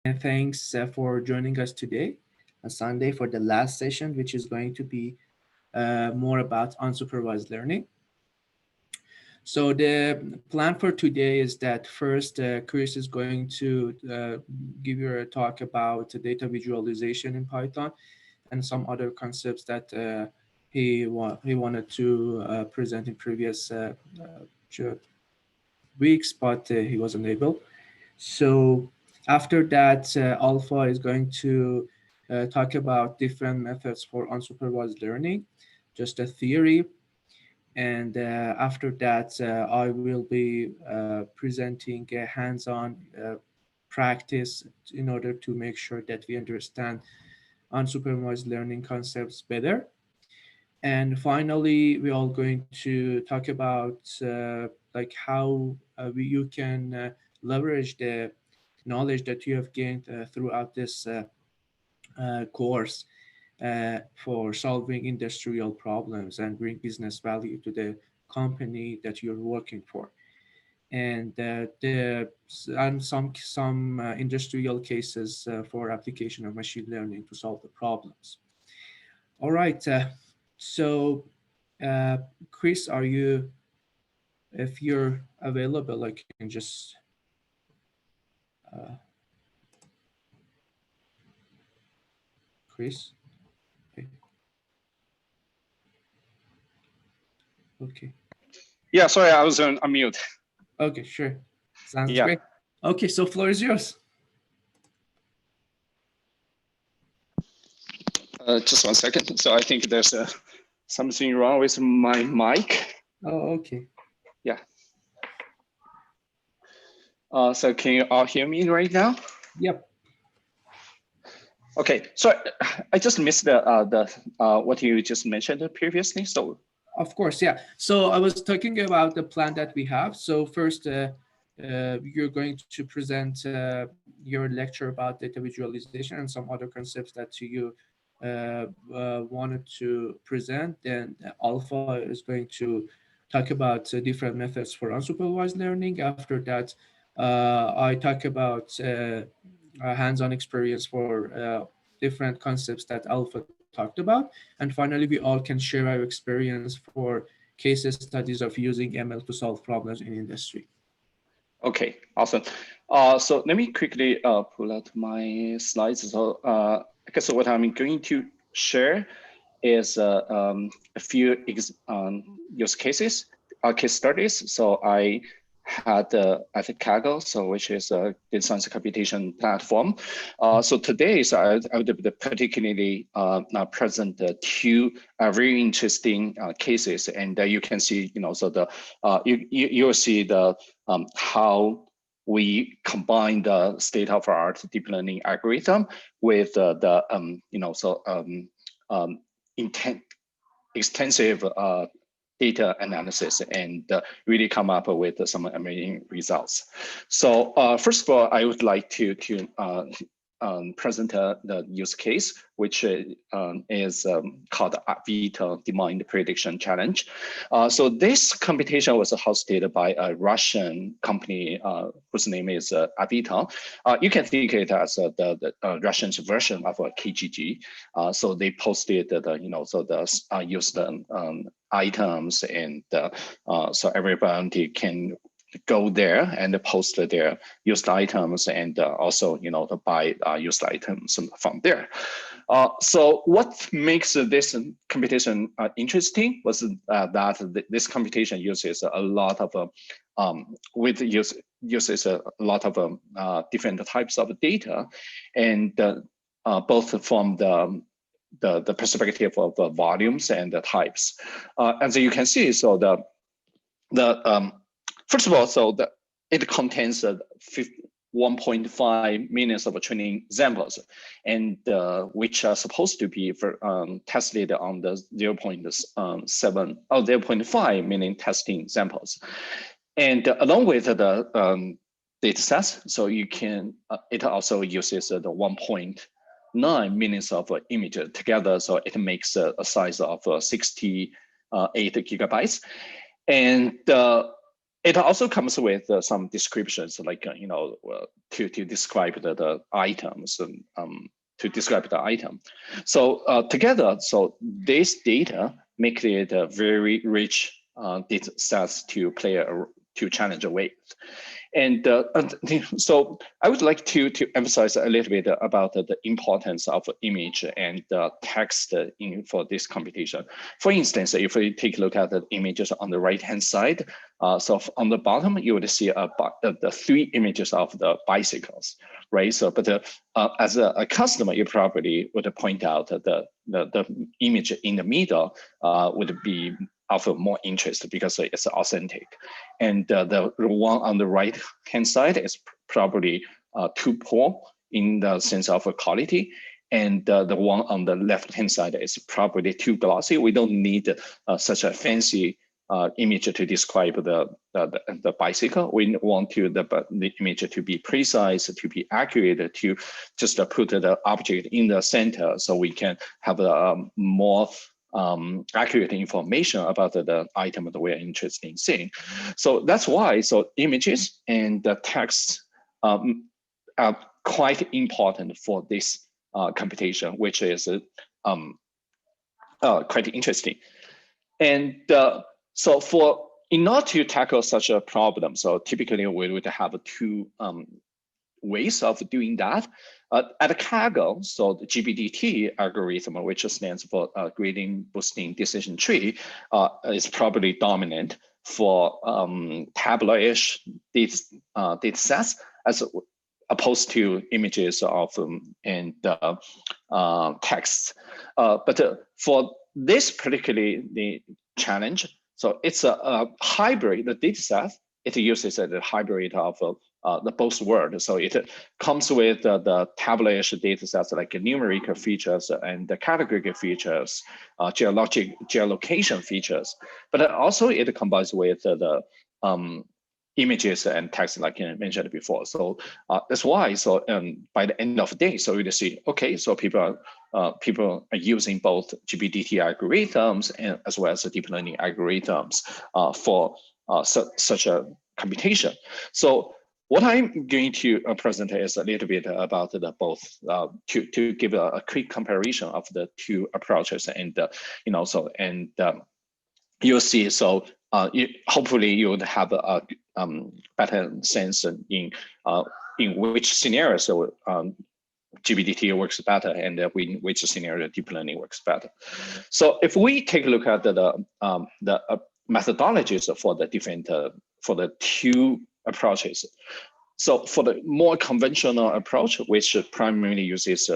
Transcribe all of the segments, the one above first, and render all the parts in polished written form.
And thanks for joining us today on Sunday for the last session, which is going to be more about unsupervised learning. So the plan for today is that first, Chris is going to give you a talk about data visualization in Python and some other concepts that he wanted to present in previous weeks, but he wasn't able. So after that, Alpha is going to talk about different methods for unsupervised learning, just a theory. And after that, I will be presenting a hands-on practice in order to make sure that we understand unsupervised learning concepts better. And finally, we're all going to talk about like how you can leverage the knowledge that you have gained throughout this course for solving industrial problems and bring business value to the company that you're working for. And some industrial cases for application of machine learning to solve the problems. All right. So, Chris, if you're available, I can just, uh, Chris. Okay. Okay. Yeah, sorry, I was on mute. Okay, sure. Sounds Yeah. great. Okay, so floor is yours. Just 1 second. So I think there's something wrong with my mic. Oh, okay. Yeah. So can you all hear me right now? Yep. Okay. So I just missed the what you just mentioned previously. So. Of course, yeah. So I was talking about the plan that we have. So first, you're going to present your lecture about data visualization and some other concepts that you wanted to present. Then Alpha is going to talk about different methods for unsupervised learning. After that, I talk about a hands-on experience for different concepts that Alpha talked about. And finally, we all can share our experience for case studies of using ML to solve problems in industry. Okay, awesome. So let me quickly pull out my slides. So I guess what I'm going to share is a few use cases, case studies. So I had at Kaggle, so which is a data science computation platform. So today, so I would particularly present two very interesting cases, and you can see, so the you'll see the how we combine the state-of-the-art deep learning algorithm with the extensive data analysis and really come up with some amazing results. So first of all, I would like to present the use case, which is called Gbdt Demand Prediction Challenge. So this computation was hosted by a Russian company whose name is Gbdt. You can think it as the Russian version of KGG. So they posted used items, and so everybody can go there and post their used items, and also to buy used items from there. So what makes this computation interesting was that this computation uses a lot of uses a lot of different types of data, and both from the perspective of volumes and the types. As you can see, so first of all, so it contains 1.5 million of training examples, and which are supposed to be tested on the 0.7 or 0.5 million testing samples. And along with the data sets, so you can, it also uses the 1.9 million of images together, so it makes a size of 68 gigabytes. And it also comes with some descriptions, like to describe the items and to describe the item. So together, so this data make it a very rich data sets to challenge with. And so I would like to emphasize a little bit about the importance of image and text for this computation. For instance, if we take a look at the images on the right-hand side, so on the bottom, you would see the 3 images of the bicycles, right? So, but as a customer, you probably would point out that the image in the middle would be of more interest because it's authentic. And the one on the right hand side is probably too poor in the sense of quality. And the one on the left hand side is probably too glossy. We don't need such a fancy image to describe the bicycle. We want the image to be precise, to be accurate, to just put the object in the center so we can have a more accurate information about the item that we're interested in seeing. So that's why images and the text are quite important for this computation, which is quite interesting. And so in order to tackle such a problem, so typically we would have 2 ways of doing that. At Kaggle, so the Gbdt algorithm, which stands for gradient boosting decision tree, is probably dominant for tabular-ish data sets as opposed to images of and texts. But for this particularly the challenge, so it's a hybrid data set. It uses a hybrid of the both words. So it comes with the tabular-ish data sets like numeric features and the categorical features, geolocation features, but also it combines with the images and text like I mentioned before. So that's why, so by the end of the day, so you see, okay, so people are using both Gbdt algorithms and as well as the deep learning algorithms for such a computation. So what I'm going to present is a little bit about the both to give a quick comparison of the 2 approaches, and you'll see. So hopefully you would have a better sense in which scenario so Gbdt works better and in which scenario deep learning works better. So if we take a look at the methodologies for the different for the 2 approaches. So for the more conventional approach, which primarily uses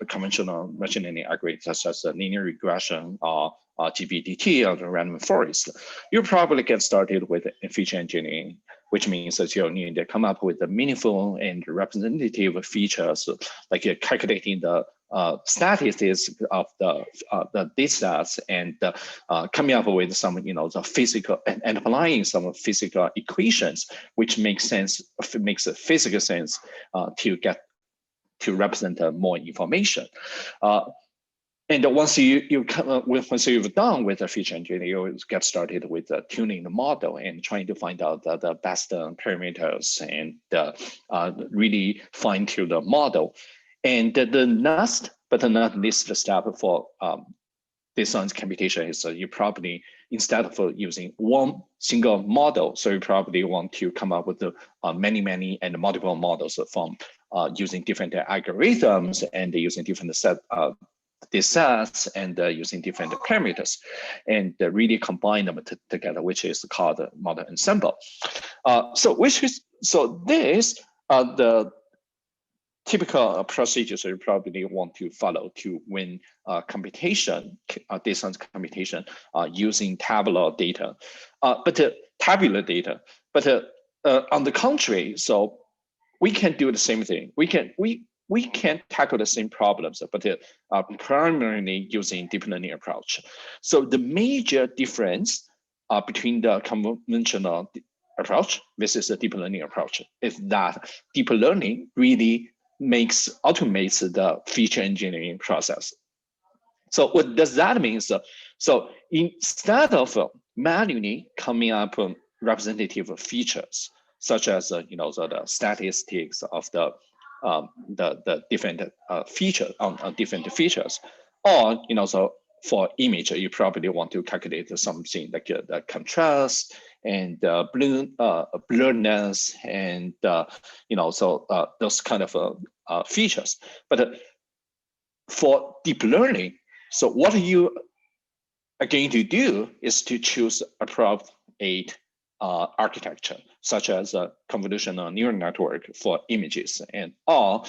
conventional machine learning algorithms such as linear regression or Gbdt or the random forest, you probably get started with feature engineering, which means that you'll need to come up with the meaningful and representative features, like calculating the statistics of the data sets and coming up with some, the physical and applying some physical equations, which makes physical sense to represent more information. And once once you've done with the feature engineering, you get started with tuning the model and trying to find out the best parameters and really fine tune the model. And the last but not least step for this science computation is you probably, instead of using one single model, so you probably want to come up with many and multiple models from using different algorithms and using different data sets and using different parameters, and really combine them together, which is called model ensemble. So this the typical procedures you probably want to follow to win computation, data science computation using tabular data. But on the contrary, so we can do the same thing. We can tackle the same problems, but primarily using deep learning approach. So the major difference between the conventional approach versus the deep learning approach is that deep learning really automates the feature engineering process. So what does that mean? So instead of manually coming up representative features, such as the statistics of the different features on different features, or so for image you probably want to calculate something like the contrast and blurriness and those kind of features. But for deep learning, so what you are going to do is to choose appropriate architecture, such as a convolutional neural network for images, and or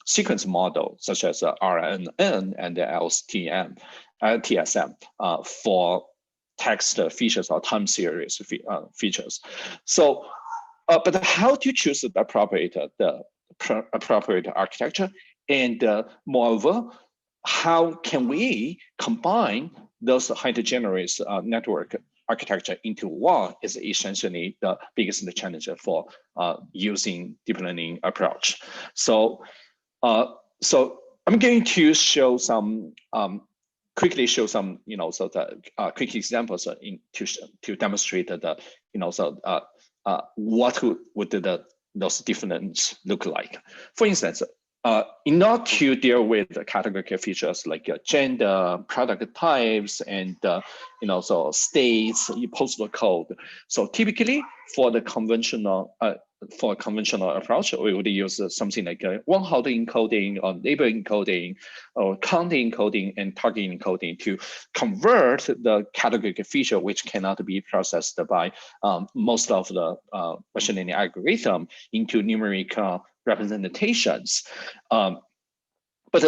sequence model, such as RNN and LSTM, TSM for text features or time series features. So, but how to choose the appropriate architecture, and moreover, how can we combine those heterogeneous network architecture into one is essentially the biggest challenge for using deep learning approach. So, so I'm going to show some quickly show some quick examples to demonstrate the what would those differences look like. For instance, in order to deal with the categorical features like gender, product types, and so states, postal code. So typically for the conventional approach, we would use something like one-hot encoding or label encoding or counting encoding and target encoding to convert the categorical feature which cannot be processed by most of the machine learning algorithm into numeric representations. But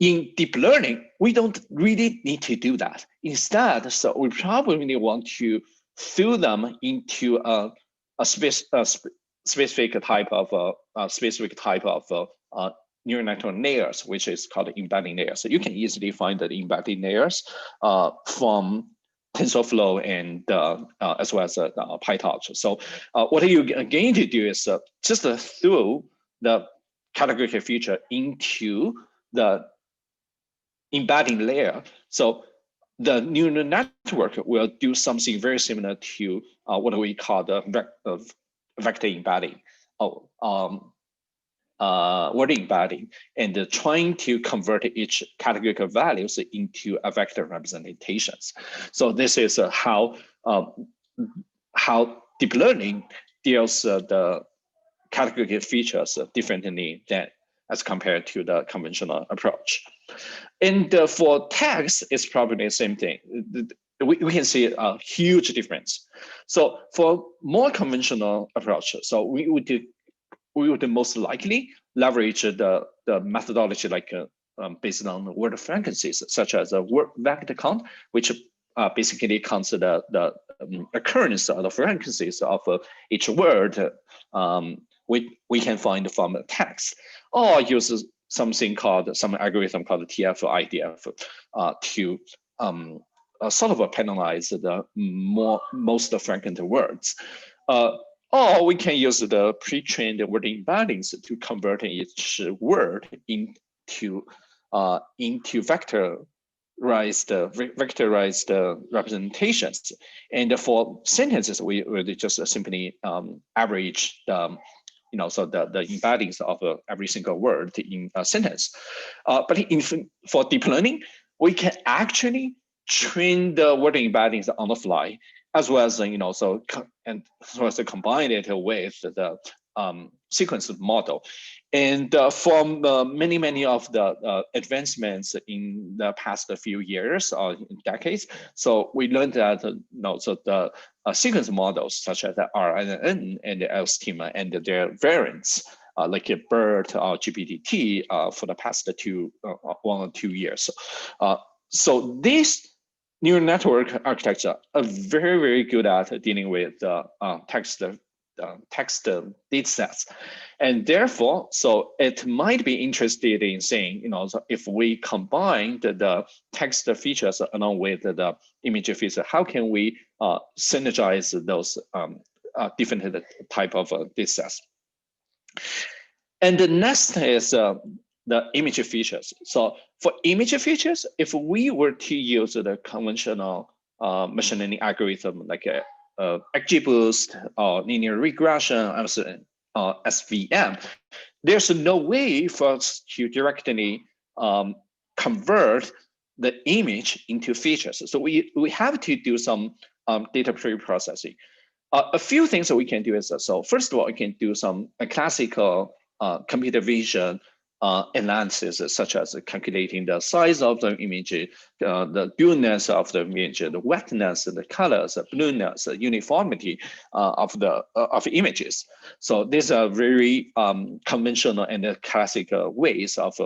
in deep learning, we don't really need to do that. Instead, so we probably want to fill them into a specific type of neural network layers, which is called embedding layers. So you can easily find the embedding layers from TensorFlow and as well as PyTorch. So what you're going to do is just throw the categorical feature into the embedding layer. So the neural network will do something very similar to what we call the vector embedding, word embedding, and trying to convert each categorical values into a vector representations. So this is how deep learning deals the categorical features differently than as compared to the conventional approach. And for text, it's probably the same thing. We can see a huge difference. So for more conventional approach, so we would most likely leverage the methodology like based on word frequencies, such as a word vector count, which basically counts the occurrence of the frequencies of each word we can find from text, or use something called some algorithm called TF-IDF to sort of penalize the most frequent words. Or we can use the pre-trained word embeddings to convert each word into vectorized representations. And for sentences, we would just simply average the the embeddings of every single word in a sentence. But for deep learning, we can actually train the word embeddings on the fly, as well as combine it with the sequence model. And from many of the advancements in the past few years or decades, so we learned that the sequence models such as the RNN and the LSTM and their variants like a BERT or Gbdt for the past 1 or 2 years. So this neural network architecture are very good at dealing with text data sets, and therefore, so it might be interested in saying, so if we combine the text features along with the image features, how can we synergize those different type of data sets? And the next is the image features. So for image features, if we were to use the conventional machine learning algorithm like XGBoost or linear regression, SVM, there's no way for us to directly convert the image into features. So we have to do some data pre-processing. A few things that we can do is so first of all, we can do some classical computer vision analysis, such as calculating the size of the image, the dualness of the image, the wetness, the colors, the blueness, the uniformity of images. So these are very conventional and classic ways of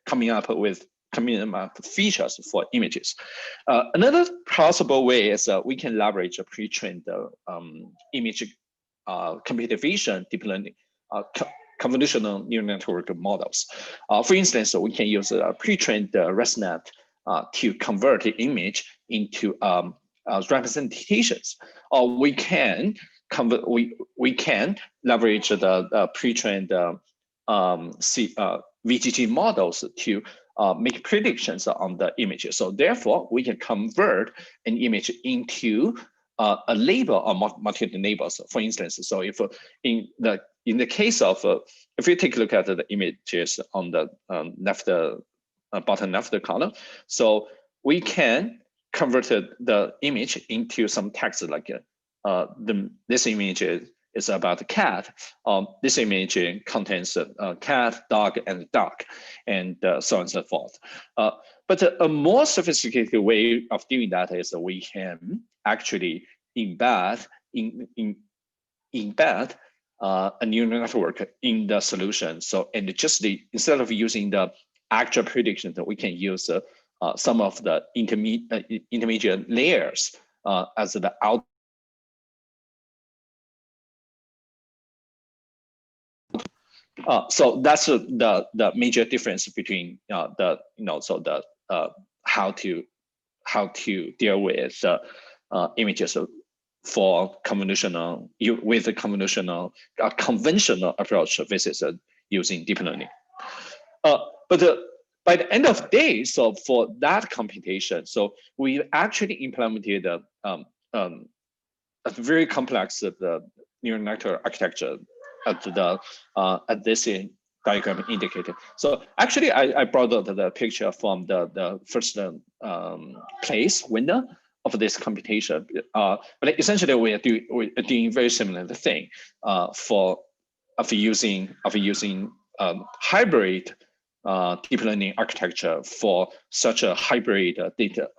coming up with features for images. Another possible way is we can leverage a pre-trained image computer vision deep learning convolutional neural network models. For instance, we can use a pre-trained ResNet to convert the image into representations, or we can leverage the pre-trained VGG models to make predictions on the images. So therefore, we can convert an image into a label or multiple labels. For instance, so if in the case of if you take a look at the images on the bottom left column, so we can convert the image into some text like this image is about a cat. This image contains cat, dog, and duck, and so on and so forth. But a more sophisticated way of doing that is we can actually embed a neural network in the solution. So, and just instead of using the actual prediction, that we can use some of the intermediate layers as the out. So that's the major difference between how to deal with images for convolutional with a convolutional conventional approach versus using deep learning. But by the end of the day, so for that computation, so we actually implemented a very complex neural network architecture at this diagram indicated. So actually, I brought out the picture from the first place window of this computation. But essentially, we're doing very similar thing of using hybrid deep learning architecture for such a hybrid data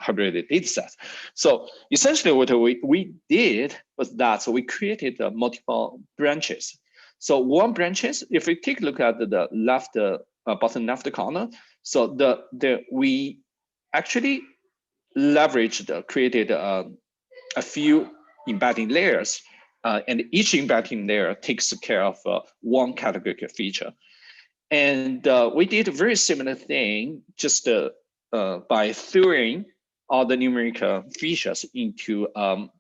set. So essentially, what we did was that so we created multiple branches. So one branches, if we take a look at the left bottom left corner, so we actually created a few embedding layers, and each embedding layer takes care of one categorical feature. And we did a very similar thing just by throwing all the numerical features into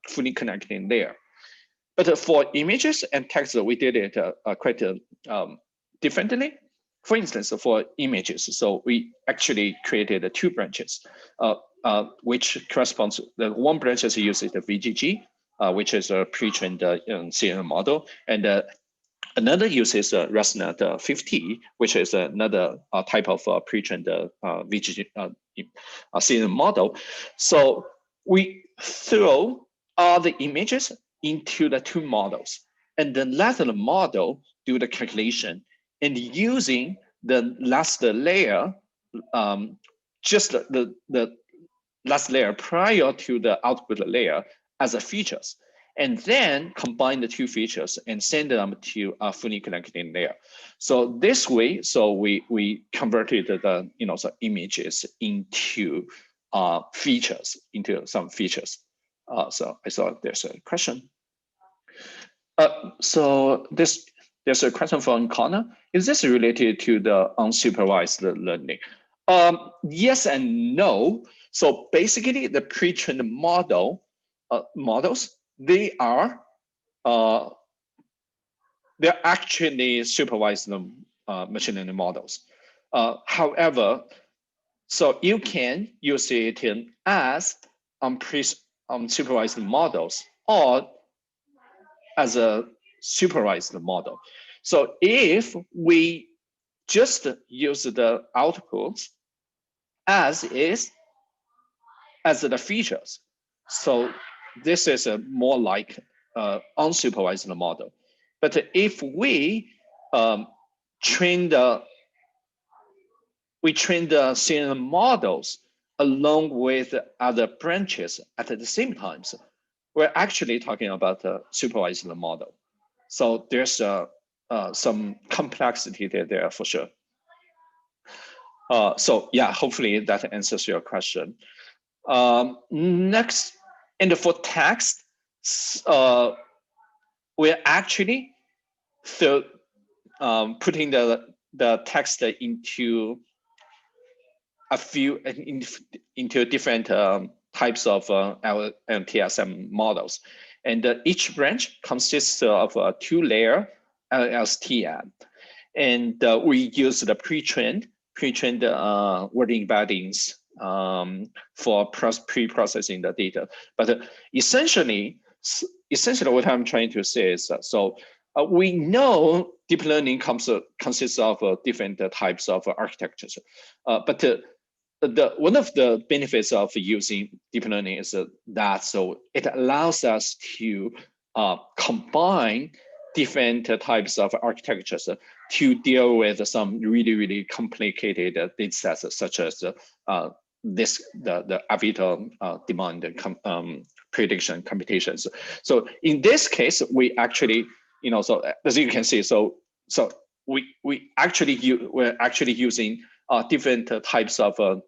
fully connected layer. But for images and text, we did it quite differently. For instance, for images, so we actually created two branches, which corresponds. The one branch is uses the VGG, which is a pre-trained CNN model, and another uses ResNet 50, which is another type of pre-trained VGG CNN model. So we throw all the images into the two models, and then let the model do the calculation, and using the last layer, just the last layer prior to the output layer as a features, and then combine the two features and send them to a fully connected layer. So this way, so we converted the images into features, into some features. So I saw there's a question. So there's a question from Connor. Is this related to the unsupervised learning? Yes and no. So basically, the pre-trained models, they're actually supervised machine learning models. However, so you can use it as supervised models or as a supervised model. So if we just use the outputs as is, as the features, so this is a more like unsupervised model. But if we train the CNN models along with other branches at the same time, so we're actually talking about a supervised model. So there's some complexity there for sure. So yeah, hopefully that answers your question. Next, and for text, we're actually putting the text into a few into different types of LTSM models, and each branch consists of a 2-layer LSTM, and we use the pre-trained word embeddings for pre-processing the data. But essentially what I'm trying to say is we know deep learning consists of different types of architectures, but one of the benefits of using deep learning is that so it allows us to combine different types of architectures to deal with some really complicated data sets, such as the Agglomerative demand prediction computations. So in this case, we actually, so as you can see, we're actually using different types of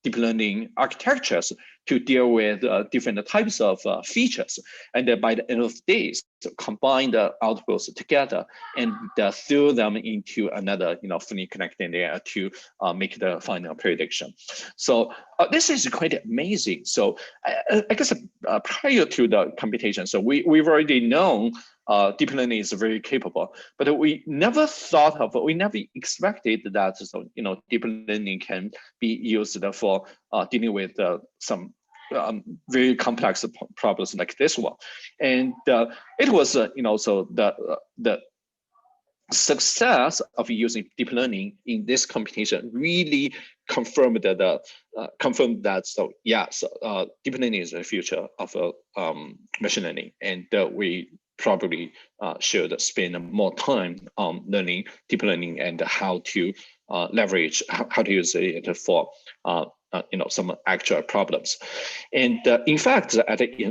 deep learning architectures to deal with different types of features, and by the end of the day, combine the outputs together and throw them into another, fully connected layer to make the final prediction. So this is quite amazing. So I guess prior to the computation, so we've already known deep learning is very capable, but we never expected that, so deep learning can be used for dealing with some very complex problems like this one. And it was so the success of using deep learning in this computation really confirmed that so yeah, so deep learning is the future of machine learning, and we probably should spend more time on learning deep learning and how to leverage, how to use it for some actual problems. And in fact,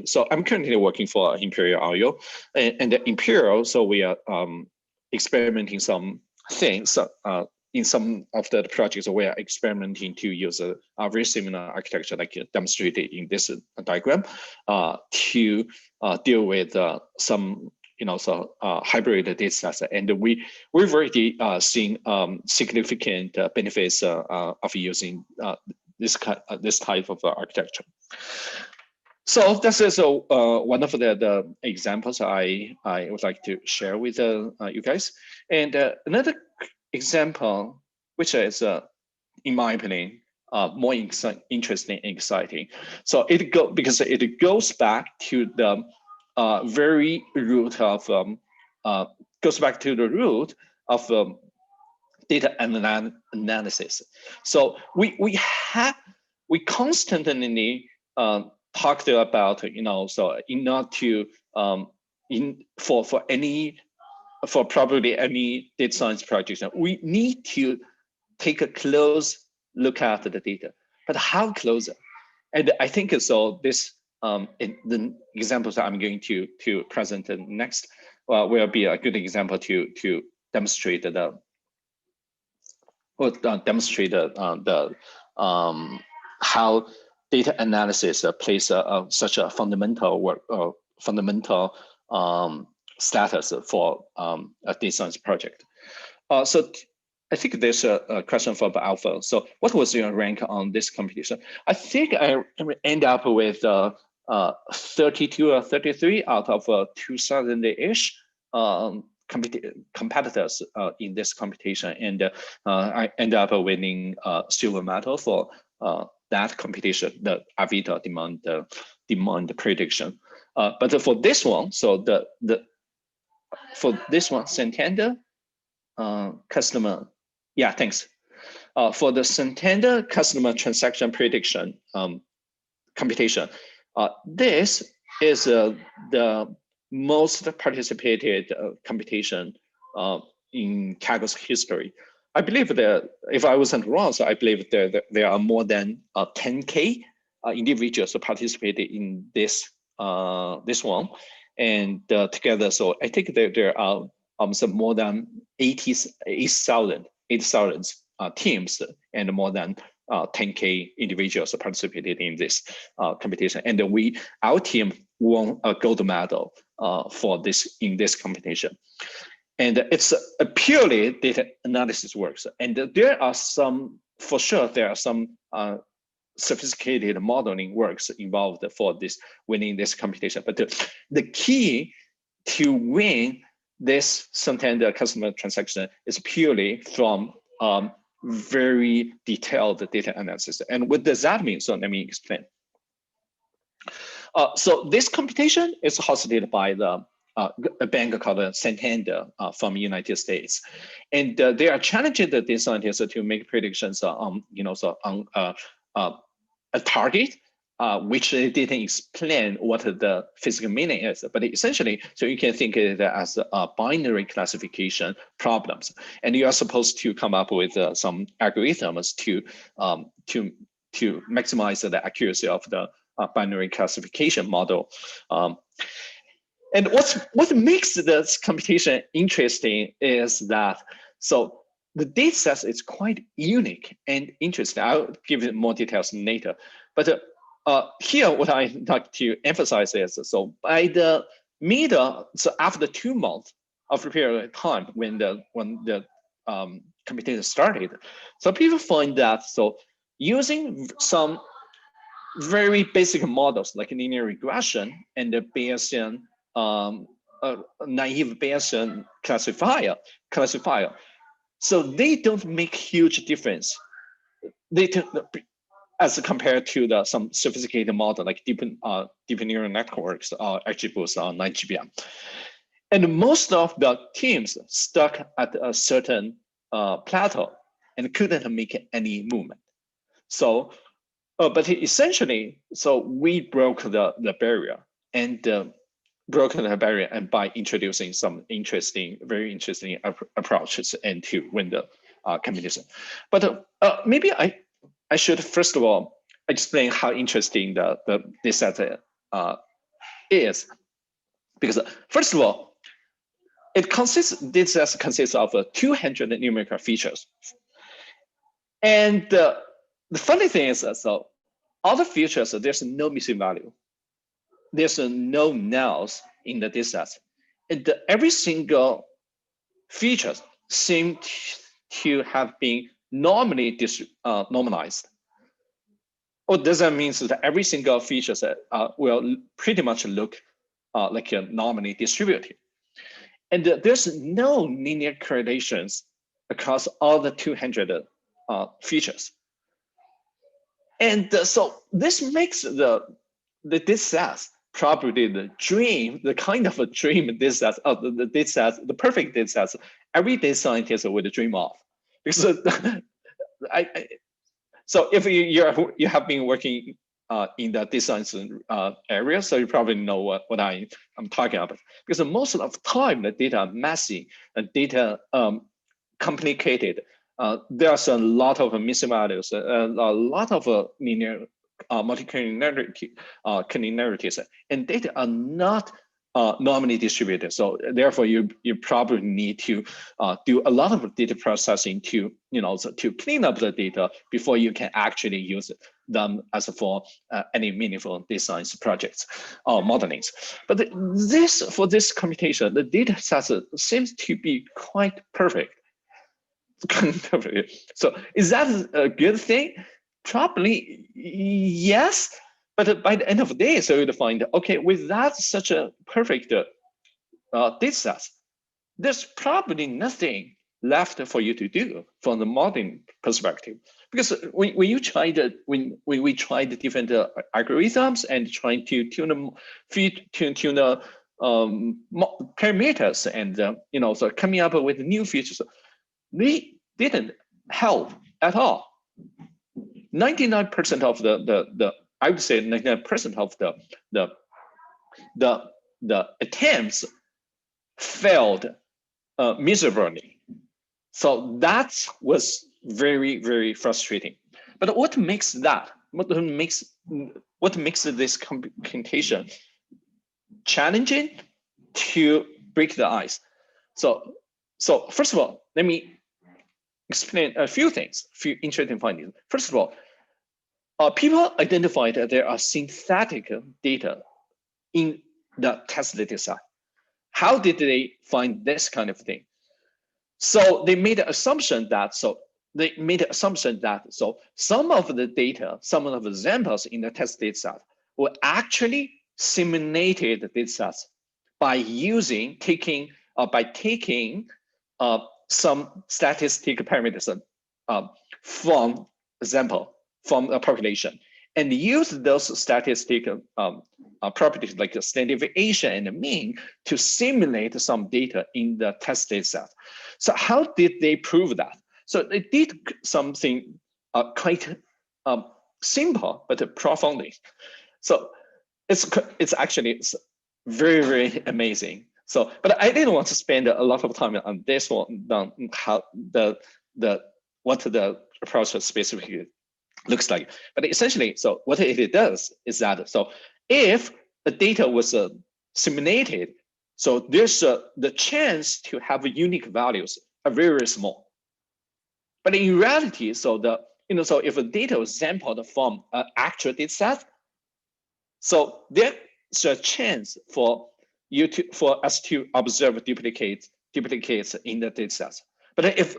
so I'm currently working for Imperial Audio, and Imperial, so we are experimenting some things. In some of the projects, we are experimenting to use a very similar architecture, like demonstrated in this diagram, to deal with some hybrid data sets. And we've already seen significant benefits of using this type of architecture. So this is one of the examples I would like to share with you guys. And another example, which is, in my opinion, more interesting and exciting. So because it goes back to the very root of data analysis. So we constantly talked about, so in order to for probably any data science project, we need to take a close look at the data, but how close? And I think so this in the examples that I'm going to present next will be a good example to demonstrate how data analysis plays such a fundamental status for a data science project. So I think there's a question for Alpha. So what was your rank on this competition? I think I end up with 32 or 33 out of 2,000-ish competitors in this competition, and I end up winning silver medal for that competition, the Agglomerative demand demand prediction. But for this one, so for this one, Santander customer, yeah, thanks. For the Santander customer transaction prediction computation, this is the most participated computation in Kaggle's history. I believe that, if I wasn't wrong, so I believe there are more than 10K individuals participated in this one, and together, so I think there are some more than 8,000 teams and more than 10K individuals participated in this competition, and our team won a gold medal for this in this competition. And it's a purely data analysis works. And there are some, for sure, there are some sophisticated modeling works involved for this winning this competition. But the key to win this Santander customer transaction is purely from very detailed data analysis. And what does that mean? So let me explain. So this competition is hosted by a bank called Santander from the United States, and they are challenging the data scientists to make predictions on, on a target, which they didn't explain what the physical meaning is. But essentially, so you can think of it as binary classification problems, and you are supposed to come up with some algorithms to maximize the accuracy of the binary classification model. And what makes this computation interesting is that, so the data set is quite unique and interesting. I'll give it more details later. But here, what I like to emphasize is, so by the middle, so after 2 months of a period of time when the computation started, so people find that, so using some very basic models like linear regression and the Bayesian naive Bayesian classifier. So they don't make huge difference. They as compared to some sophisticated model like deep neural networks, XGBoost, 9GBM. And most of the teams stuck at a certain plateau and couldn't make any movement. So, but essentially, so we broke the barrier and and by introducing some very interesting approaches and to win the competition. But maybe I should first of all explain how interesting this set is, because first of all, this set consists of 200 numerical features, and the funny thing is that, so all the features, there's no missing value. There's no nulls in the data set. And every single feature seems to have been normalized. What does that mean? So that every single feature set will pretty much look like a normally distributed. And there's no linear correlations across all the 200 features. And so this makes the data set probably the kind of a dream data set, the data set, the perfect data set every data scientist would dream of. Because so if you have been working in the data science area, so you probably know what I'm talking about. Because most of the time the data are messy and data complicated. There's a lot of missing values, a lot of linear multi-collinearities, and data are not normally distributed. So therefore, you probably need to do a lot of data processing to to clean up the data before you can actually use them as for any meaningful data science projects or modelings. But for this computation, the data set seems to be quite perfect. So is that a good thing? Probably yes, but by the end of the day, so you'd find, okay, with that such a perfect data set, there's probably nothing left for you to do from the modeling perspective. Because when we tried different algorithms and trying to tune the parameters and so coming up with new features, they didn't help at all. 99% of the I would say 99% of the attempts failed miserably. So that was very, very frustrating. But what makes this computation challenging to break the ice? So first of all, let me explain a few things, a few interesting findings. First of all, people identified that there are synthetic data in the test data set. How did they find this kind of thing? So they made the assumption that some of the data, some of the examples in the test data set were actually simulated data sets by taking some statistical parameters from a population, and use those statistical properties like the standard deviation and the mean to simulate some data in the test data set. So how did they prove that? So they did something quite simple but profoundly. So it's actually very, very amazing. So, but I didn't want to spend a lot of time on this one, on how what the approach specifically looks like. But essentially, so what it does is that, so if the data was simulated, so there's the chance to have unique values are very, very small. But in reality, so if a data was sampled from an actual data set, so there's a chance for us to observe duplicates in the data sets. But if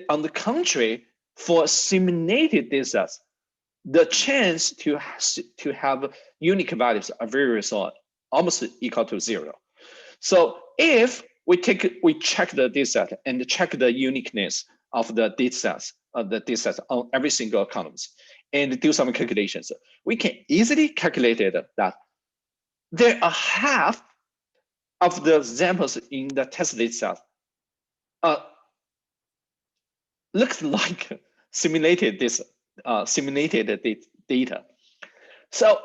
on the contrary, for simulated data sets, the chance to have unique values are very, very small, almost equal to 0. So if we check the data set and check the uniqueness of the data sets on every single columns and do some calculations, we can easily calculate that there are half of the examples in the test data set looks like simulated data. So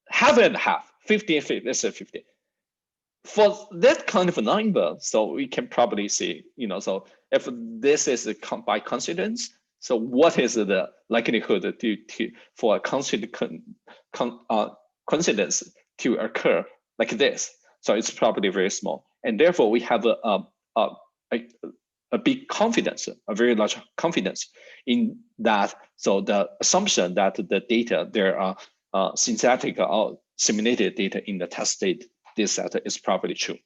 half and half, 50 and 50, let's say 50. For that kind of a number, so we can probably see, so if this is by coincidence, so what is the likelihood for a coincidence to occur like this? So it's probably very small, and therefore we have a big confidence, a very large confidence in that. So the assumption that the data, there are synthetic or simulated data in the test data set is probably true.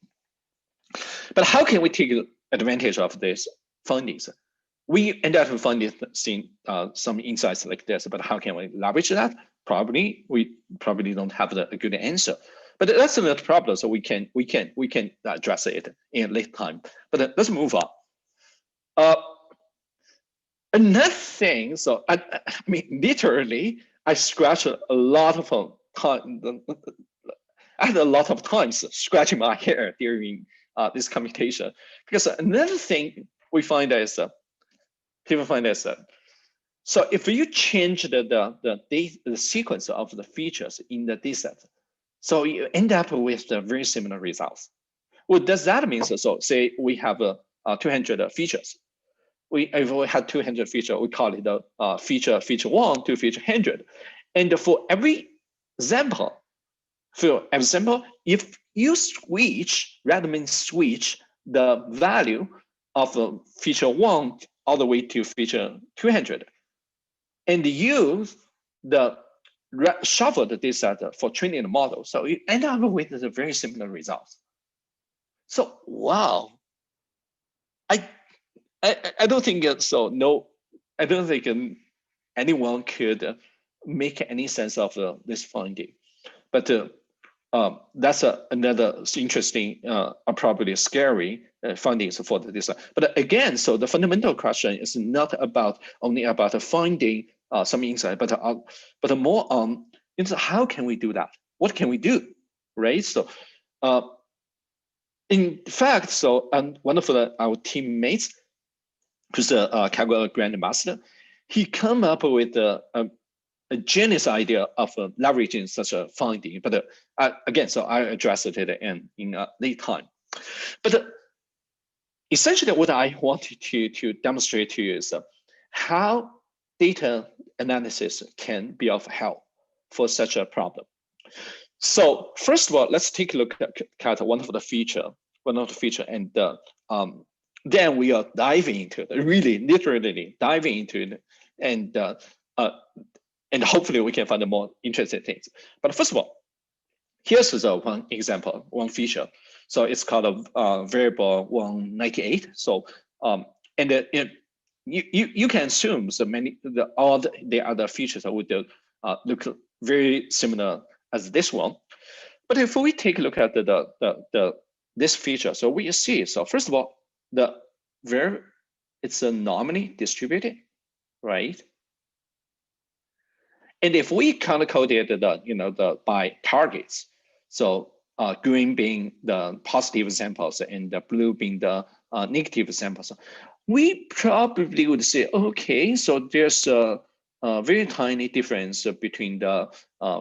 But how can we take advantage of these findings? We end up seeing some insights like this, but how can we leverage that? We probably don't have a good answer. But that's another problem, so we can address it in a later time. But let's move on. Another thing, so I mean, literally, I scratched a lot of time. I had a lot of times scratching my hair during this computation, because another thing we find is people find is so if you change the sequence of the features in the dataset, so you end up with very similar results. What does that mean? So say we have 200 features. If we had 200 features, we call it feature 1 to feature 100. And for every example, if you randomly switch the value of feature 1 all the way to feature 200, and use the shuffle the data set for training the model, so you end up with a very similar results. So wow, I don't think so. No, I don't think anyone could make any sense of this finding. But that's another interesting, probably scary findings for this. But again, so the fundamental question is not only about finding some insight, but more on how can we do that? What can we do, right? So, in fact, so one of our teammates, who's a Kaggle Grandmaster, he come up with a genius idea of leveraging such a finding. But again, so I addressed it in late time. But essentially, what I wanted to demonstrate to you is how data analysis can be of help for such a problem. So first of all, let's take a look at one of the feature, and then we are diving into it, really literally diving into it, and hopefully we can find more interesting things. But first of all, here's the one example, one feature. So it's called a variable 198. So you can assume so all the other features would look very similar as this one. But if we take a look at this feature, so we see, so first of all, it's a normally distributed, right? And if we color coded by targets, so green being the positive samples and the blue being the negative samples, we probably would say, okay, so there's a very tiny difference between the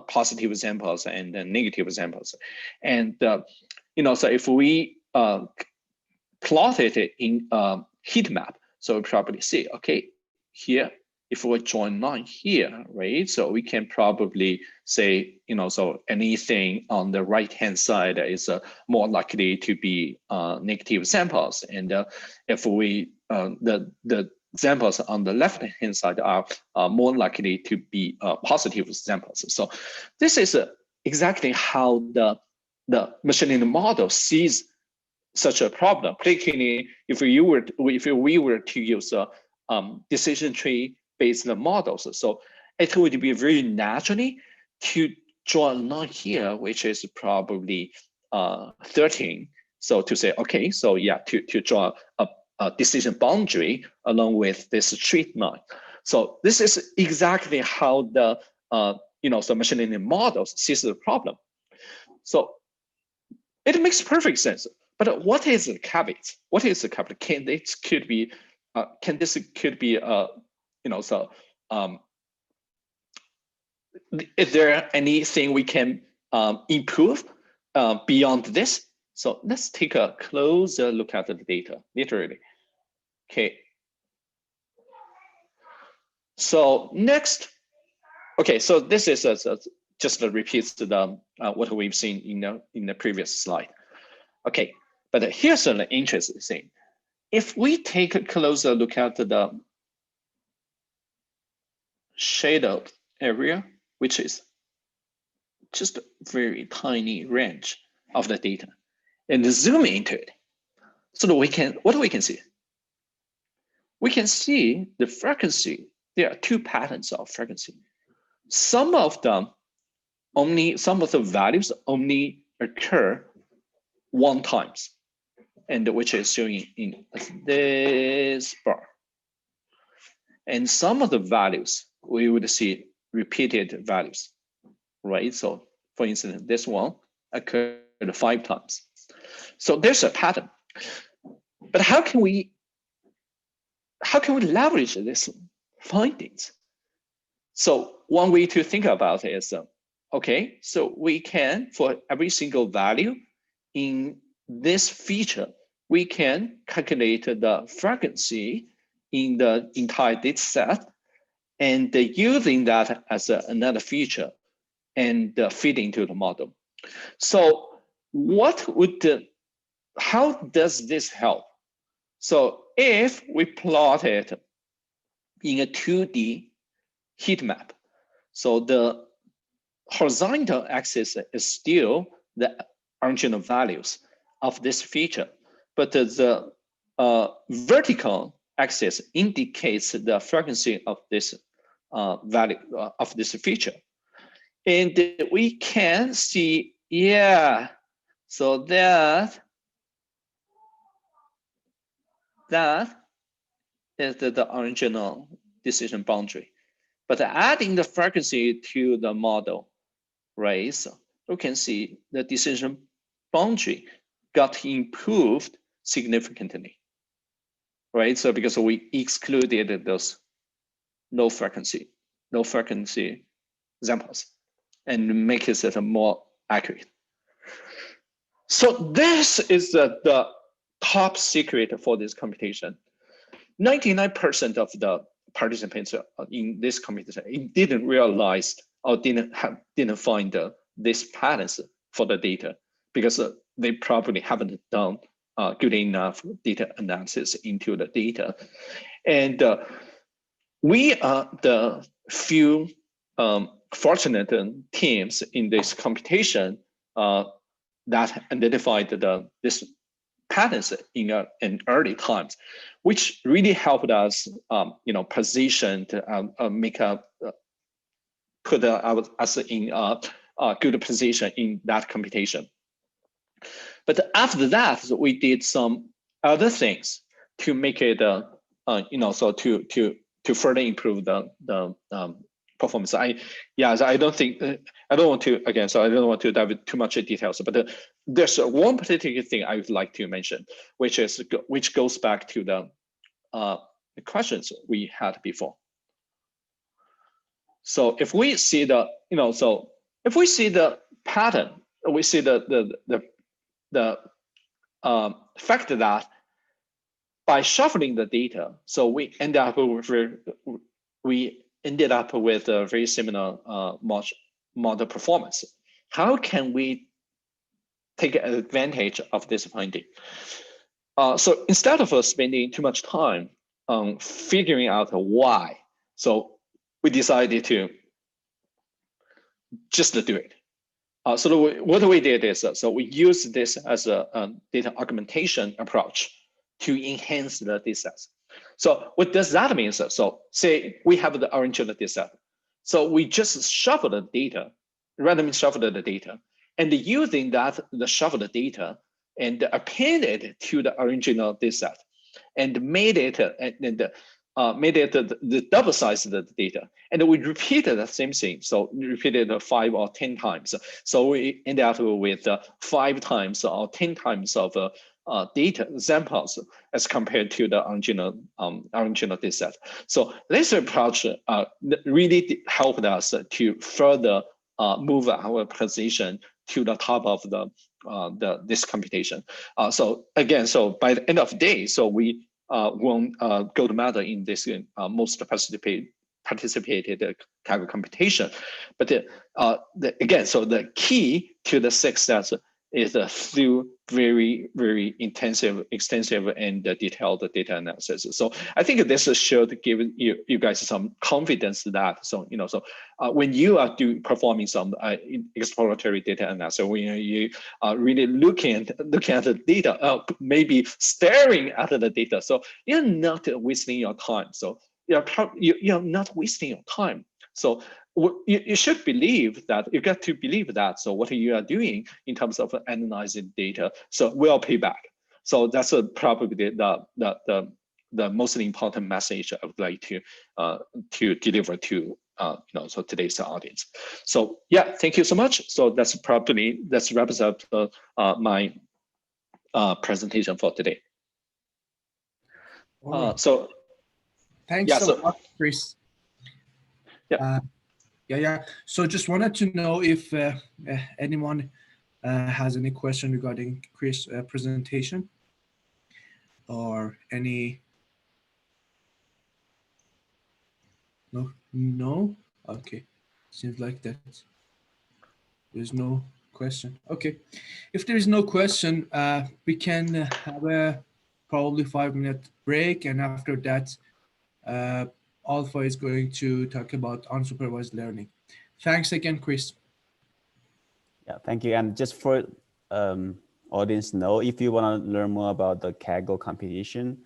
positive samples and the negative samples. And so if we plot it in heat map, so we probably see, okay, here, if we join line here, right? So we can probably say, so anything on the right-hand side is more likely to be negative samples. And if we, the samples on the left-hand side are more likely to be positive samples. So this is exactly how the machine learning model sees such a problem, particularly if we were to use decision tree based models. So it would be very naturally to draw a line here, which is probably 13. So to say, okay, so yeah, to draw a decision boundary along with this straight line. So this is exactly how the so machine learning models sees the problem. So it makes perfect sense. But what is the caveat? What is the caveat? Can this could be is there anything we can improve beyond this? So let's take a closer look at the data, literally. Okay. So next, okay, so this is just repeats the what we've seen in the previous slide. Okay, but here's an interesting thing. If we take a closer look at the shaded area, which is just a very tiny range of the data, and zoom into it, so that what we can see? We can see the frequency. There are two patterns of frequency. Some of the values only occur one times, and which is showing in this bar. And some of the values we would see repeated values, right? So for instance, this one occurred 5 times. So there's a pattern. But how can we leverage these findings? So one way to think about it is, okay, so we can, for every single value in this feature, we can calculate the frequency in the entire data set, and using that as another feature and feed into the model. So how does this help? So if we plot it in a 2D heat map, so the horizontal axis is still the original values of this feature, but the vertical axis indicates the frequency of this value of this feature. And we can see, yeah, so that that is the original decision boundary. But adding the frequency to the model, right? So you can see the decision boundary got improved significantly, right? So because we excluded those low frequency examples and make it more accurate. So this is the top secret for this computation. 99% of the participants in this computation didn't realize or didn't find these patterns for the data because they probably haven't done good enough data analysis into the data. And we are the few fortunate teams in this computation that identified this patterns in early times, which really helped us, position to make put us in a good position in that computation. But after that, we did some other things to make it, so to further improve the performance. I don't think I don't want to again. So I don't want to dive into too much details. But there's one particular thing I would like to mention, which goes back to the questions we had before. So if we see the if we see the pattern, we see the fact that by shuffling the data, so we ended up with a very similar model performance. How can we take advantage of this finding? So instead of spending too much time on figuring out why, so we decided to just do it. So what we did is, so we used this as a data augmentation approach to enhance the data sets. So what does that mean? So say we have the original data set. So we just shuffle the data, randomly shuffle the data, and using that, the shuffled data, and append it to the original data set, and made it the double size of the data, and we repeated the same thing. So we repeated 5 or 10 times. So we end up with 5 times or 10 times of data examples as compared to the original data set. So this approach really helped us to further move our position to the top of this computation. So again, so by the end of the day, so we won gold medal in this most participated Kaggle computation. But again, so the key to the success is through very, very extensive and detailed data analysis. So I think this should give you guys some confidence that when you are performing some exploratory data analysis, when you are really looking at the data, maybe staring at the data, so you're not wasting your time. So you're not wasting your time. So you should believe that, you got to believe that, so what you are doing in terms of analyzing data, so will pay back. So that's probably the most important message I would like to deliver to so today's audience. So yeah, thank you so much. So that wraps up my presentation for today. So thanks so much, Chris. Yeah. Yeah. So just wanted to know if anyone has any question regarding Chris' presentation or any. No. Okay. Seems like that. There's no question. Okay. If there is no question, we can have a probably 5-minute break, and after that, Alpha is going to talk about unsupervised learning. Thanks again, Chris. Yeah, thank you. And just for audience know, if you want to learn more about the Kaggle competition,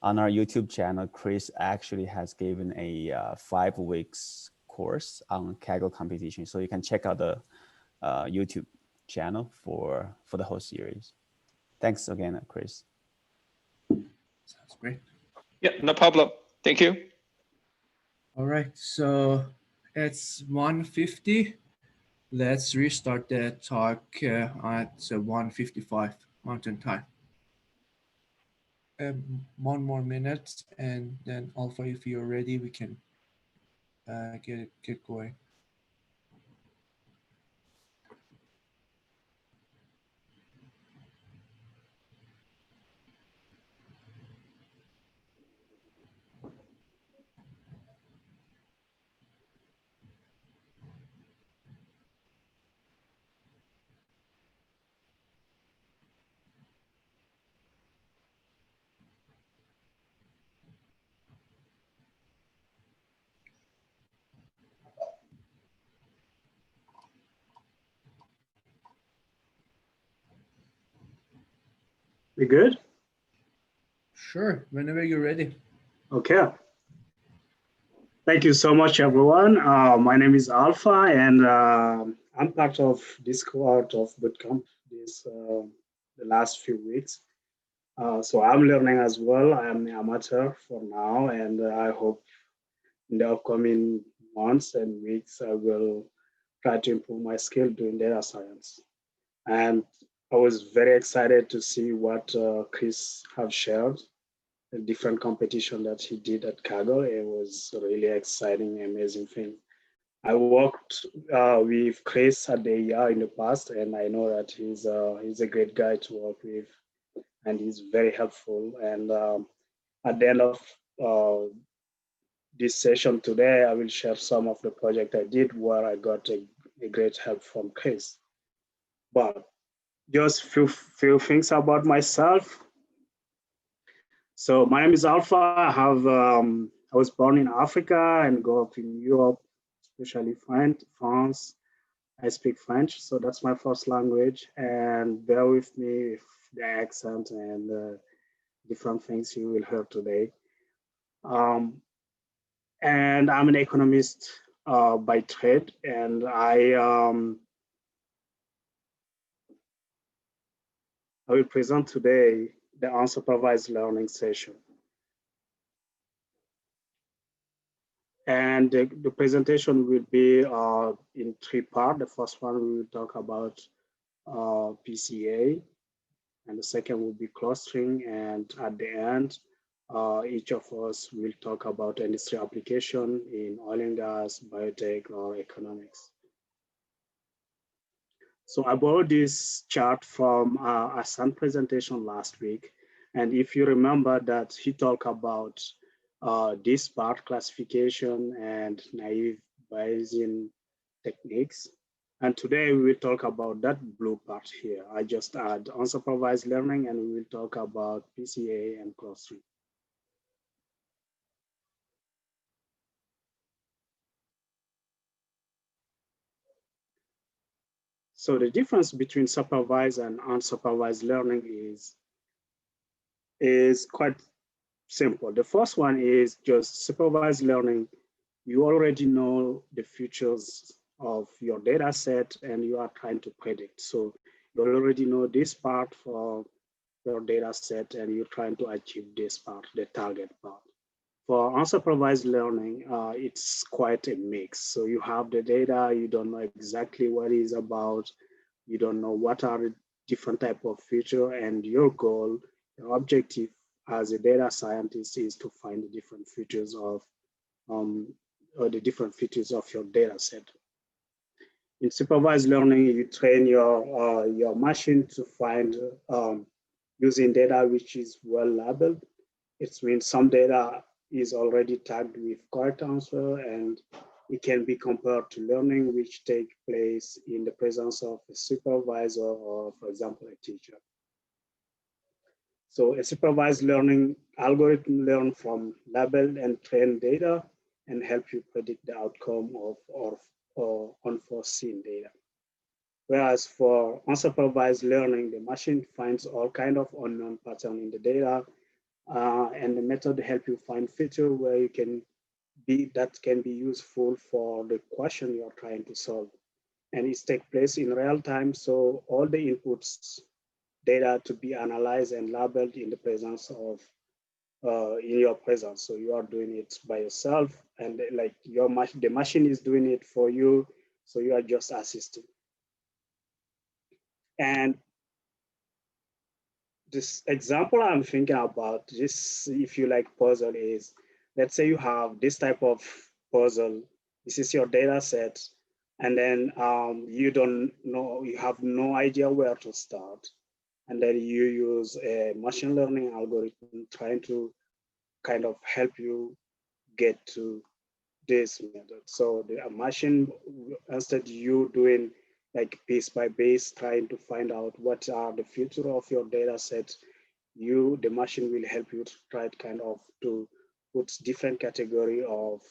on our YouTube channel, Chris actually has given a 5 weeks course on Kaggle competition. So you can check out the YouTube channel for the whole series. Thanks again, Chris. That's great. Yeah, no problem. Thank you. All right, so it's 1:50. Let's restart the talk at 1:55 Mountain Time. One more minute, and then Alpha, if you're ready, we can get going. We good? Sure, whenever you're ready. Okay. Thank you so much, everyone. My name is Alpha, and I'm part of this cohort of Bootcamp the last few weeks. So I'm learning as well. I am an amateur for now, and I hope in the upcoming months and weeks, I will try to improve my skill doing data science. And I was very excited to see what Chris have shared, the different competition that he did at Kaggle. It was really exciting, amazing thing. I worked with Chris at the ER in the past, and I know that he's a great guy to work with, and he's very helpful. And at the end of this session today, I will share some of the project I did where I got a great help from Chris. But just few things about myself. So my name is Alpha. I was born in Africa and grew up in Europe, especially France. I speak French, so that's my first language. And bear with me with the accent and different things you will hear today. And I'm an economist by trade, and I will present today the unsupervised learning session. And the presentation will be in three parts. The first one, we will talk about Pca, and the second will be clustering. And at the end, each of us will talk about industry application in oil and gas, biotech, or economics. So I borrowed this chart from Hassan's presentation last week. And if you remember that he talked about disparate classification and naive Bayesian techniques. And today we will talk about that blue part here. I just add unsupervised learning, and we will talk about Pca and clustering. So the difference between supervised and unsupervised learning is quite simple. The first one is just supervised learning. You already know the features of your data set and you are trying to predict. So you already know this part for your data set and you're trying to achieve this part, the target part. For unsupervised learning, it's quite a mix. So you have the data, you don't know exactly what it's about, you don't know what are the different type of feature, and your goal, your objective as a data scientist is to find the different features of or the different features of your data set. In supervised learning, you train your machine to find using data which is well labeled. It means some data is already tagged with correct answer, and it can be compared to learning which take place in the presence of a supervisor or, for example, a teacher. So a supervised learning algorithm learn from labeled and trained data and help you predict the outcome of unforeseen data. Whereas for unsupervised learning, the machine finds all kind of unknown pattern in the data, and the method help you find feature where you can that can be useful for the question you're trying to solve. And it takes place in real time, so all the inputs data to be analyzed and labeled in the presence of in your presence. So you are doing it by yourself, and like the machine is doing it for you. So you are just assisting. And this example I'm thinking about, this, if you like puzzle, is, let's say you have this type of puzzle. This is your data set, and then you don't know, you have no idea where to start. And then you use a machine learning algorithm trying to kind of help you get to this method. So the machine, instead you doing like piece by piece, trying to find out what are the future of your data set, the machine will help you to try kind of to put different category of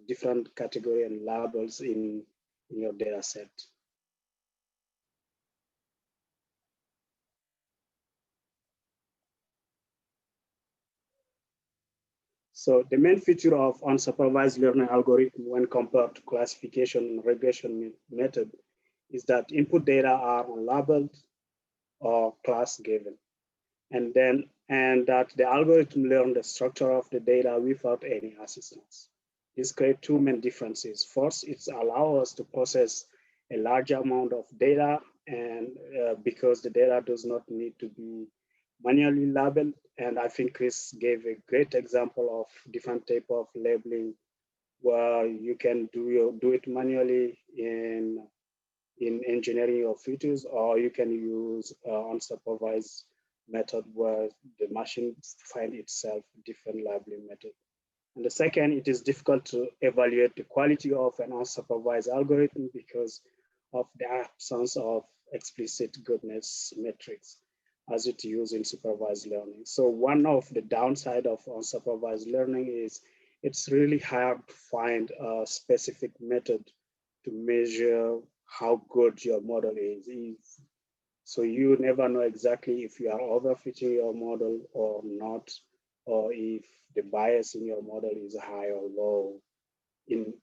different category and labels in your data set. So the main feature of unsupervised learning algorithm when compared to classification and regression method is that input data are unlabeled or class given. And that the algorithm learns the structure of the data without any assistance. This creates two main differences. First, it allows us to process a large amount of data, and because the data does not need to be manually labeled. And I think Chris gave a great example of different type of labeling where you can do it manually in engineering your features, or you can use unsupervised method where the machine finds itself different labeling method. And the second, it is difficult to evaluate the quality of an unsupervised algorithm because of the absence of explicit goodness metrics as it used in supervised learning. So one of the downside of unsupervised learning is it's really hard to find a specific method to measure how good your model is. So you never know exactly if you are overfitting your model or not, or if the bias in your model is high or low in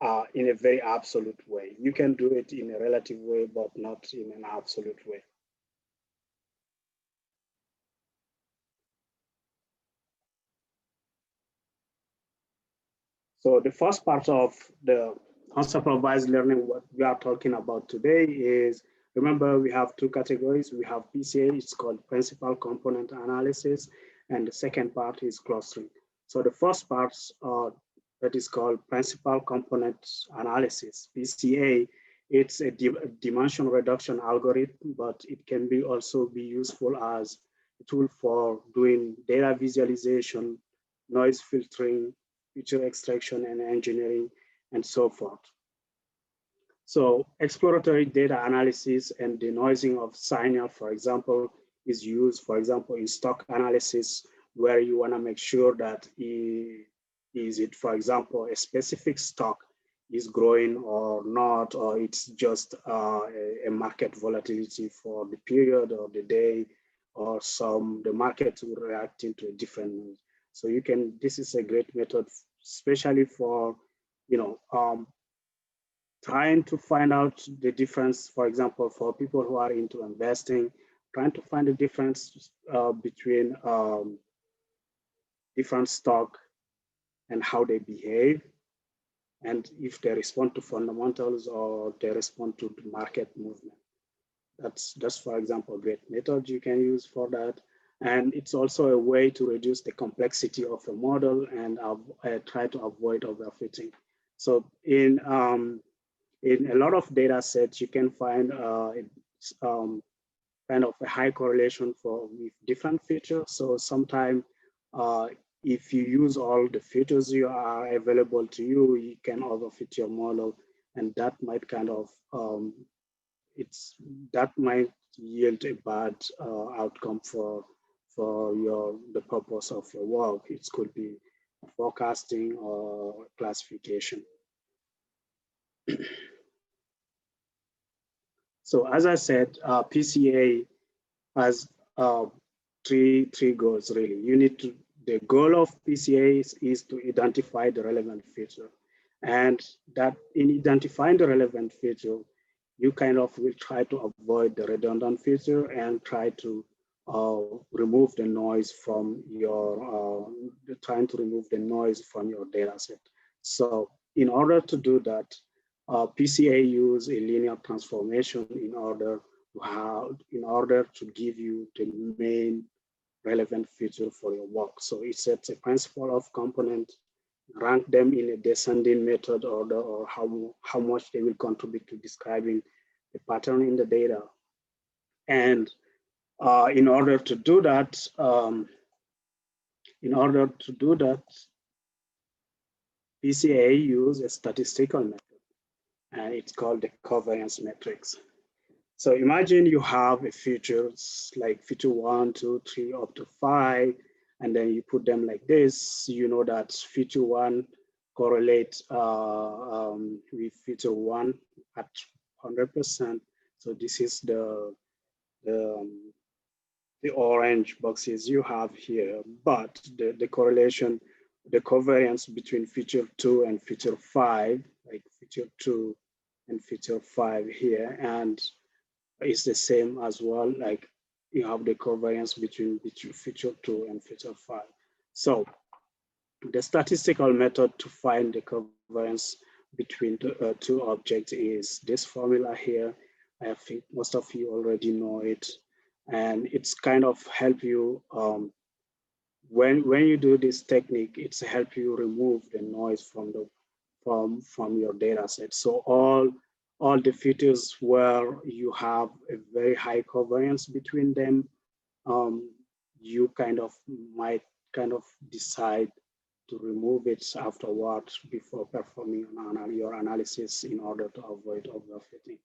a very absolute way. You can do it in a relative way, but not in an absolute way. So the first part of the unsupervised learning, what we are talking about today is, remember we have two categories. We have PCA, it's called Principal Component Analysis, and the second part is clustering. So the first part that is called Principal Component Analysis, PCA, it's a dimension reduction algorithm, but it can also be useful as a tool for doing data visualization, noise filtering, feature extraction and engineering, and so forth. So exploratory data analysis and denoising of signal, for example, is used, for example, in stock analysis, where you want to make sure that is it, for example, a specific stock is growing or not, or it's just a market volatility for the period or the day, or the market will react into a different mood. So this is a great method, especially for, trying to find out the difference, for example, for people who are into investing, trying to find the difference between different stock and how they behave, and if they respond to fundamentals or they respond to the market movement. That's for example, a great method you can use for that. And it's also a way to reduce the complexity of a model and try to avoid overfitting. So in a lot of data sets, you can find kind of a high correlation with different features. So sometimes if you use all the features you are available to you, you can overfit your model, and that might kind of that might yield a bad outcome for the purpose of your work. It could be forecasting or classification. So as I said, PCA has three goals really. The goal of PCA is to identify the relevant feature, and that in identifying the relevant feature, you kind of will try to avoid the redundant feature and try to remove the noise from your, trying to remove the noise from your data set. So in order to do that, Pca use a linear transformation in order to give you the main relevant feature for your work. So it sets a principle of component, rank them in a descending method order, or how much they will contribute to describing the pattern in the data. And in order to do that, Pca use a statistical method, and it's called the covariance matrix. So imagine you have a features like feature 1, 2, 3, up to 5, and then you put them like this. You know that feature 1 correlates with feature 1 at 100%. So this is the orange boxes you have here, but the correlation, the covariance between feature 2 and feature 5, like feature 2 and feature 5 here, and it's the same as well, like you have the covariance between feature 2 and feature 5. So the statistical method to find the covariance between the two objects is this formula here. I think most of you already know it, and it's kind of help you when you do this technique. It's help you remove the noise from your data set. So all the features where you have a very high covariance between them, you might decide to remove it afterwards before performing your analysis in order to avoid overfitting.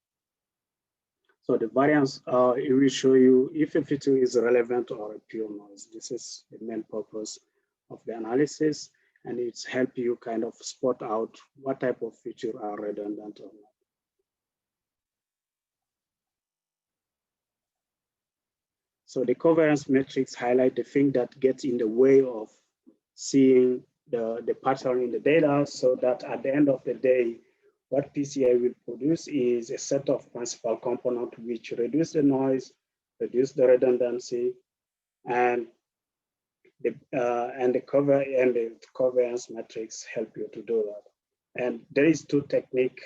So the variance, it will show you if a feature is relevant or a pure noise. This is the main purpose of the analysis, and it's help you kind of spot out what type of feature are redundant or not. So the covariance matrix highlight the thing that gets in the way of seeing the pattern in the data, so that at the end of the day, what Pca will produce is a set of principal components which reduce the noise, reduce the redundancy, and the covariance matrix help you to do that. And there is two techniques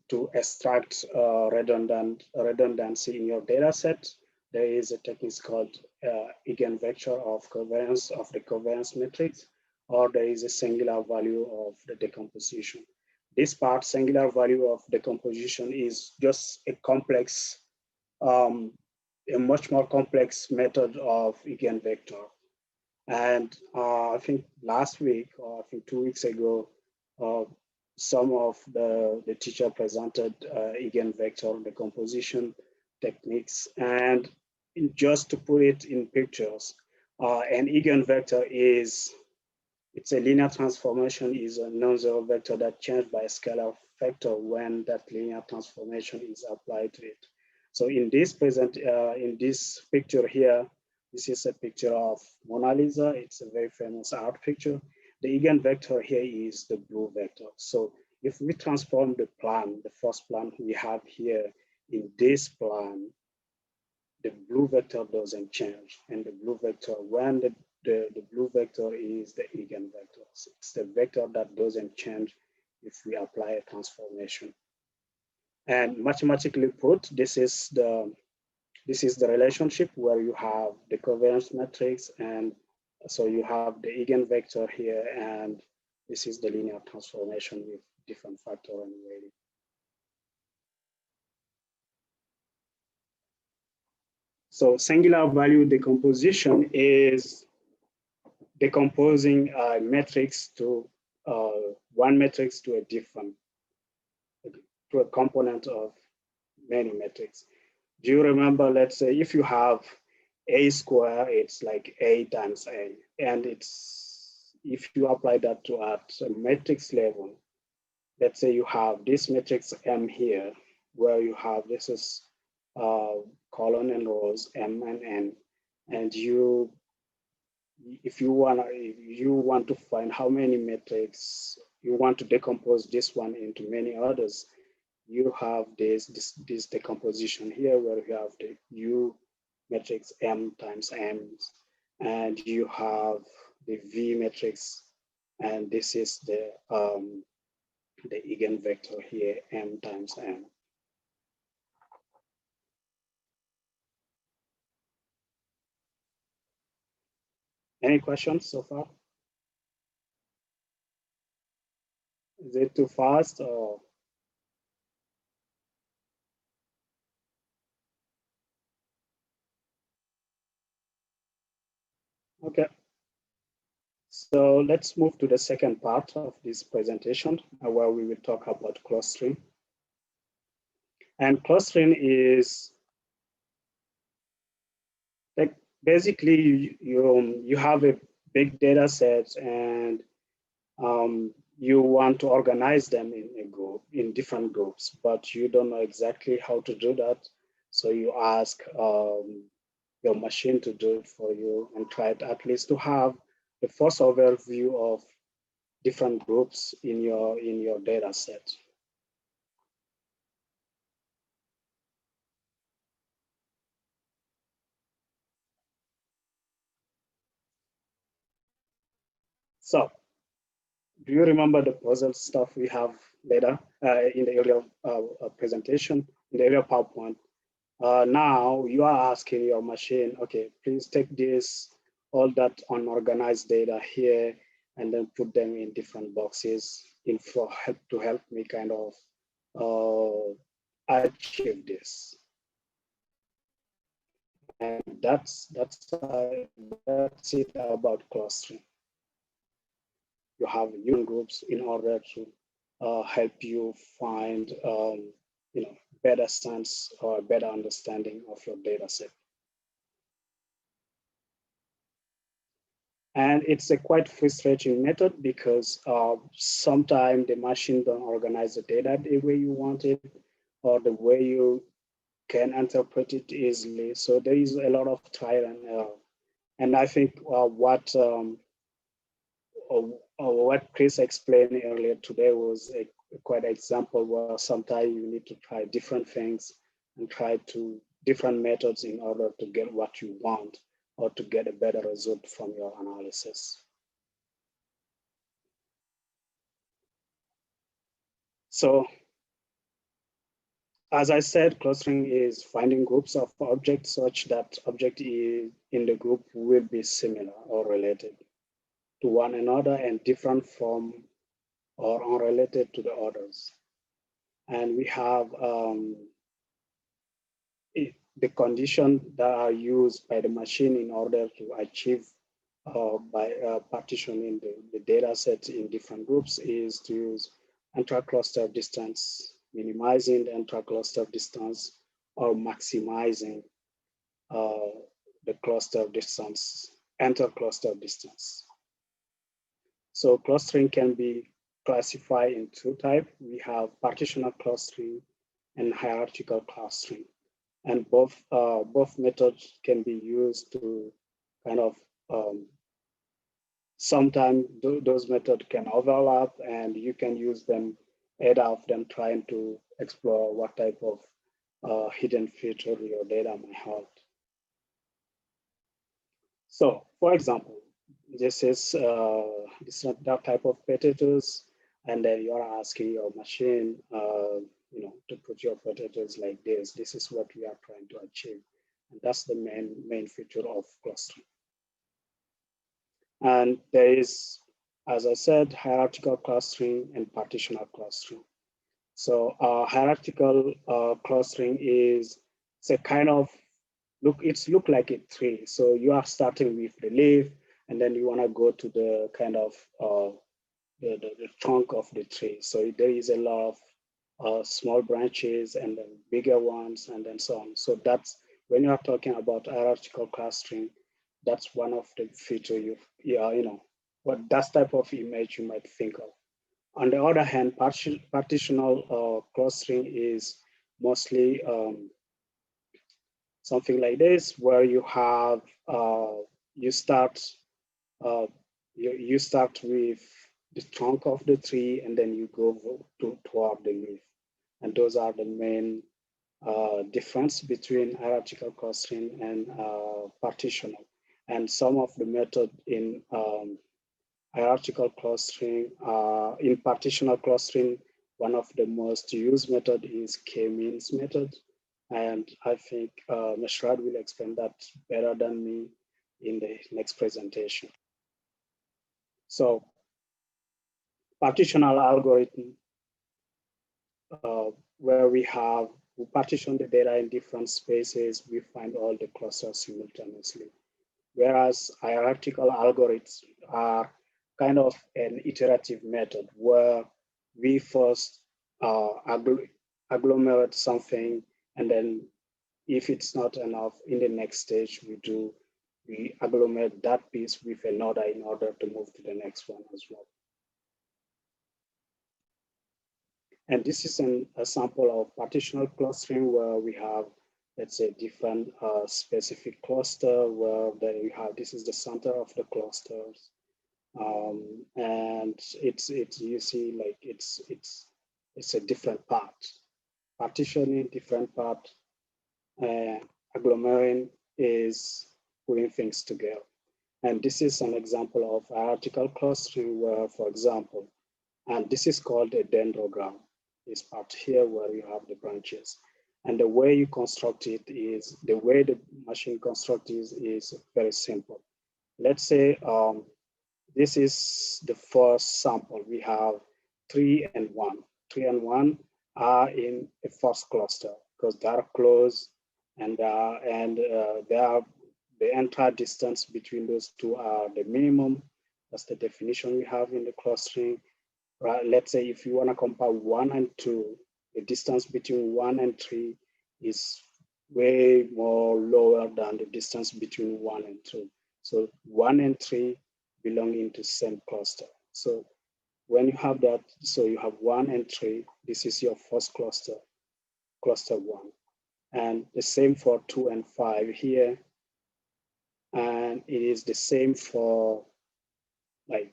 to extract redundancy in your data set. There is a technique called Eigenvector of covariance of the covariance matrix, or there is a singular value of the decomposition. This part, singular value of decomposition, is just a complex, a much more complex method of Eigenvector. And I think last week, or I think 2 weeks ago, some of the teacher presented Eigenvector decomposition techniques. And just to put it in pictures, an Eigenvector it's a linear transformation, is a non-zero vector that changes by a scalar factor when that linear transformation is applied to it. So in this picture here, this is a picture of Mona Lisa. It's a very famous art picture. The Eigenvector here is the blue vector. So if we transform the plan, the first plan we have here in this plan, the blue vector doesn't change. And the blue vector, when the blue vector is the Eigenvector. So it's the vector that doesn't change if we apply a transformation. And mathematically put, this is the relationship where you have the covariance matrix, and so you have the Eigenvector here, and this is the linear transformation with different factor and weighting. So singular value decomposition is decomposing a matrix to one matrix to a component of many metrics. Do you remember, let's say if you have a square, it's like a times a, and if you apply that to at a matrix level, let's say you have this matrix M here, where you have this is column and rows M and N, and if you want to find how many metrics you want to decompose this one into many others, you have this decomposition here where you have the U matrix M times M, and you have the V matrix, and this is the eigenvector here, M times M. Any questions so far? Is it too fast or? Okay. So let's move to the second part of this presentation, where we will talk about clustering. And clustering is like basically you have a big data set, and you want to organize them in a group, in different groups, but you don't know exactly how to do that. So you ask your machine to do it for you, and try at least to have the first overview of different groups in your data set. So, do you remember the puzzle stuff we have later in the area of presentation, in the area of PowerPoint? Now you are asking your machine, okay, please take this, all that unorganized data here, and then put them in different boxes to help me kind of achieve this. And that's it about clustering. You have union groups in order to help you find better sense or better understanding of your data set. And it's a quite frustrating method because sometimes the machine don't organize the data the way you want it or the way you can interpret it easily. So there is a lot of trial and error. And I think what Chris explained earlier today was a quite example where sometimes you need to try different things and try to different methods in order to get what you want or to get a better result from your analysis. So, as I said, clustering is finding groups of objects such that object in the group will be similar or related to one another and different from or unrelated to the others. And we have the conditions that are used by the machine in order to achieve by partitioning the data set in different groups is to use intra-cluster distance, minimizing the intra-cluster distance, or maximizing the cluster distance, inter-cluster distance. So clustering can be classified in two types. We have partitional clustering and hierarchical clustering. And both methods can be used to kind of sometimes those methods can overlap, and you can use them, either of them trying to explore what type of hidden feature your data might have. So, for example, this is that type of potatoes, and then you are asking your machine, to put your potatoes like this. This is what we are trying to achieve, and that's the main feature of clustering. And there is, as I said, hierarchical clustering and partitional clustering. So hierarchical clustering is a kind of look like a tree. So you are starting with the leaf, and then you want to go to the kind of the trunk of the tree. So there is a lot of small branches and then bigger ones, and then so on. So that's when you are talking about hierarchical clustering. That's one of the features what that type of image you might think of. On the other hand, partitional clustering is mostly something like this, where you have you start with the trunk of the tree, and then you go toward the leaf, and those are the main difference between hierarchical clustering and partitional. And some of the method in hierarchical clustering, in partitional clustering, one of the most used method is k-means method. And I think Meshrad will explain that better than me in the next presentation. So partitional algorithm, where we partition the data in different spaces, we find all the clusters simultaneously. Whereas hierarchical algorithms are kind of an iterative method where we first agglomerate something, and then if it's not enough, in the next stage we agglomerate that piece with another in order to move to the next one as well. And this is a sample of partitional clustering where we have, let's say, different specific cluster where you have, this is the center of the clusters. And it's you see like it's a different part. Partitioning, different part. Agglomerating is putting things together. And this is an example of hierarchical clustering where, for example, and this is called a dendrogram. This part here where you have the branches. And the way you construct it is, the way the machine construct is very simple. Let's say this is the first sample. We have 3 and 1. 3 and 1 are in a first cluster because they are close, and they are, the entire distance between those two are the minimum. That's the definition we have in the clustering. Right? Let's say if you want to compare 1 and 2, the distance between 1 and 3 is way more lower than the distance between 1 and 2. So 1 and 3 belong into same cluster. So when you have that, so you have 1 and 3, this is your first cluster, cluster 1. And the same for 2 and 5 here. And it is the same for like,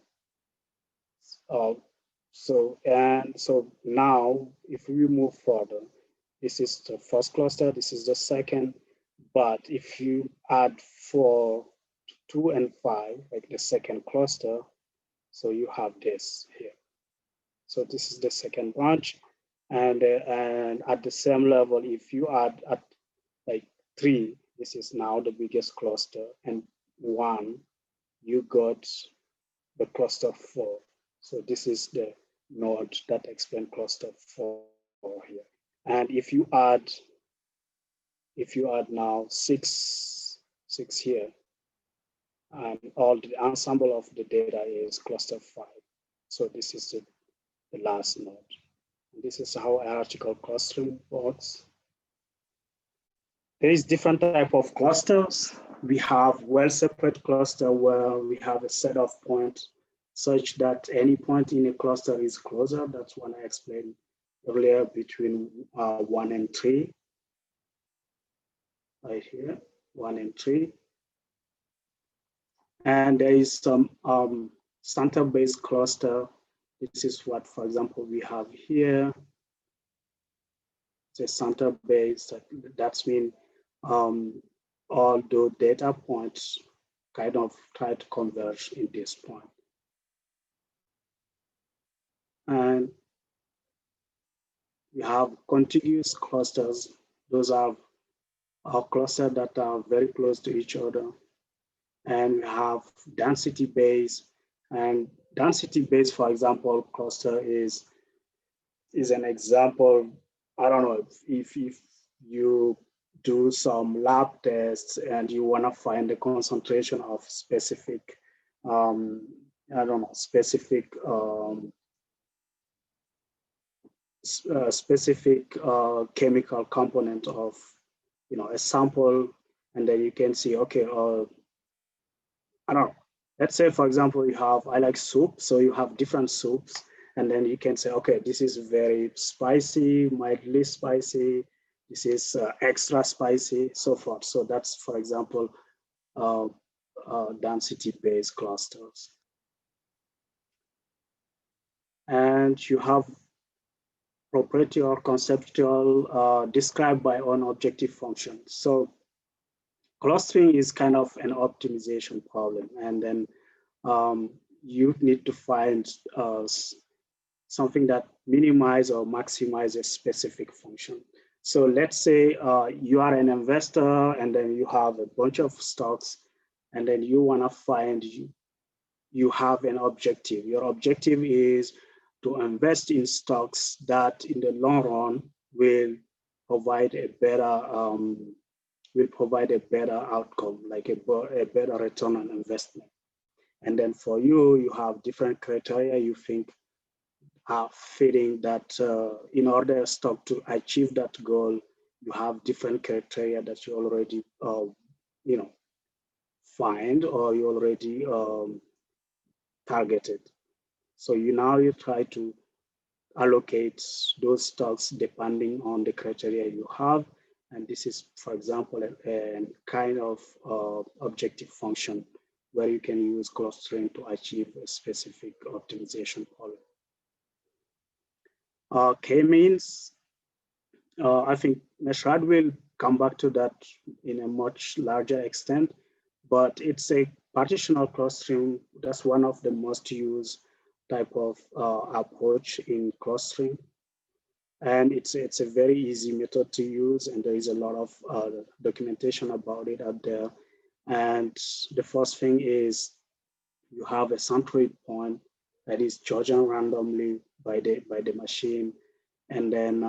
so now if we move further, this is the first cluster, this is the second, but if you add 4, 2 and 5, like the second cluster, so you have this here. So this is the second branch, and at the same level, if you add at like 3, this is now the biggest cluster, and 1, you got the cluster 4. So this is the node that explains cluster 4 here. And if you add now 6 here, and all the ensemble of the data is cluster 5. So this is the last node. And this is how hierarchical clustering works. There is different type of clusters. We have well-separate cluster where we have a set of points such that any point in a cluster is closer. That's what I explained earlier between 1 and 3. Right here, 1 and 3. And there is some center-based cluster. This is what, for example, we have here. It's a center-based, that's mean all the data points kind of try to converge in this point. And we have contiguous clusters. Those are clusters that are very close to each other. And we have density-based. And density-based, for example, cluster is an example. I don't know if you do some lab tests and you want to find the concentration of specific, I don't know, specific chemical component of, a sample, and then you can see, okay, I don't know. Let's say, for example, I like soup, so you have different soups, and then you can say, okay, this is very spicy, mildly spicy, this is extra spicy, so forth. So that's, for example, density-based clusters. And you have property or conceptual described by an objective function. So clustering is kind of an optimization problem, and then you need to find something that minimize or maximize a specific function. So let's say you are an investor and then you have a bunch of stocks, and then you want to find, you have an objective. Your objective is to invest in stocks that in the long run will provide a better outcome, like a better return on investment. And then for you, you have different criteria you think are fitting that in order stock to achieve that goal, you have different criteria that you already find or you already targeted. So you try to allocate those stocks depending on the criteria you have. And this is, for example, a kind of objective function where you can use clustering to achieve a specific optimization problem. K-means, I think Nashrad will come back to that in a much larger extent, but it's a partitional clustering. That's one of the most used type of approach in clustering. And it's a very easy method to use, and there is a lot of documentation about it out there. And the first thing is you have a centroid point that is chosen randomly by the machine, and then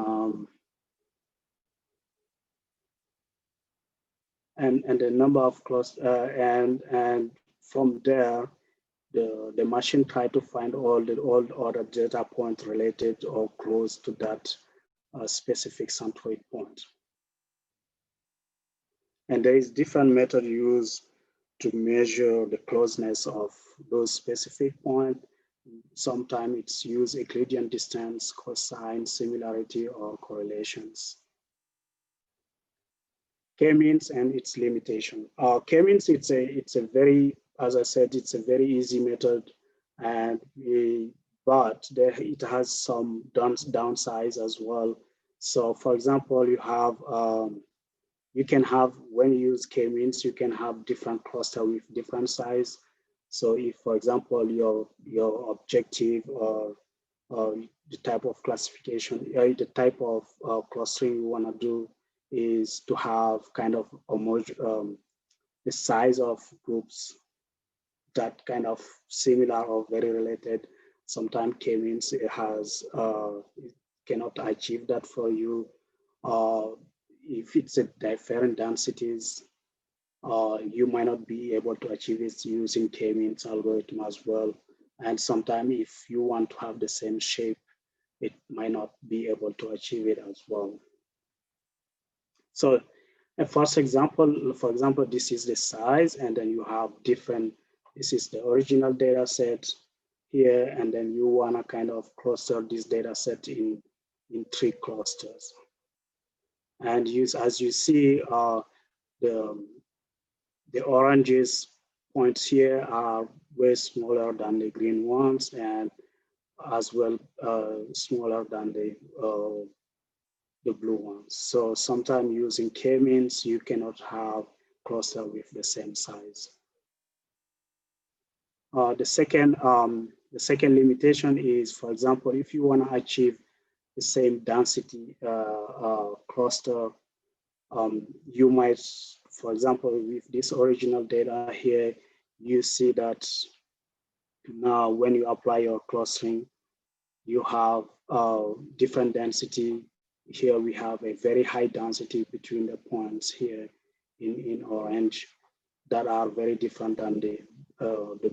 and the number of clusters, and from there the machine try to find all other data points related or close to that specific centroid point. And there is different method used to measure the closeness of those specific points. Sometimes it's use Euclidean distance, cosine, similarity, or correlations. K-means and its limitation. K-means, it's a very, as I said, it's a very easy method, and but it has some downsides as well. So for example, you can have, when you use K-means, you can have different cluster with different size. So if, for example, your objective or the type of classification, the type of clustering you want to do is to have kind of the size of groups that kind of similar or very related. Sometimes K-means it cannot achieve that for you. If it's a different densities, you might not be able to achieve it using K-means algorithm as well. And sometimes if you want to have the same shape, it might not be able to achieve it as well. So a first example, for example, this is the size, and then you have different, this is the original data set here, and then you want to kind of cluster this data set in 3 clusters. And as you see, the oranges points here are way smaller than the green ones, and as well smaller than the blue ones. So sometimes using K-means, you cannot have cluster with the same size. The second limitation is, for example, if you want to achieve the same density cluster, you might, for example, with this original data here, you see that now when you apply your clustering, you have different density. Here we have a very high density between the points here in orange that are very different than the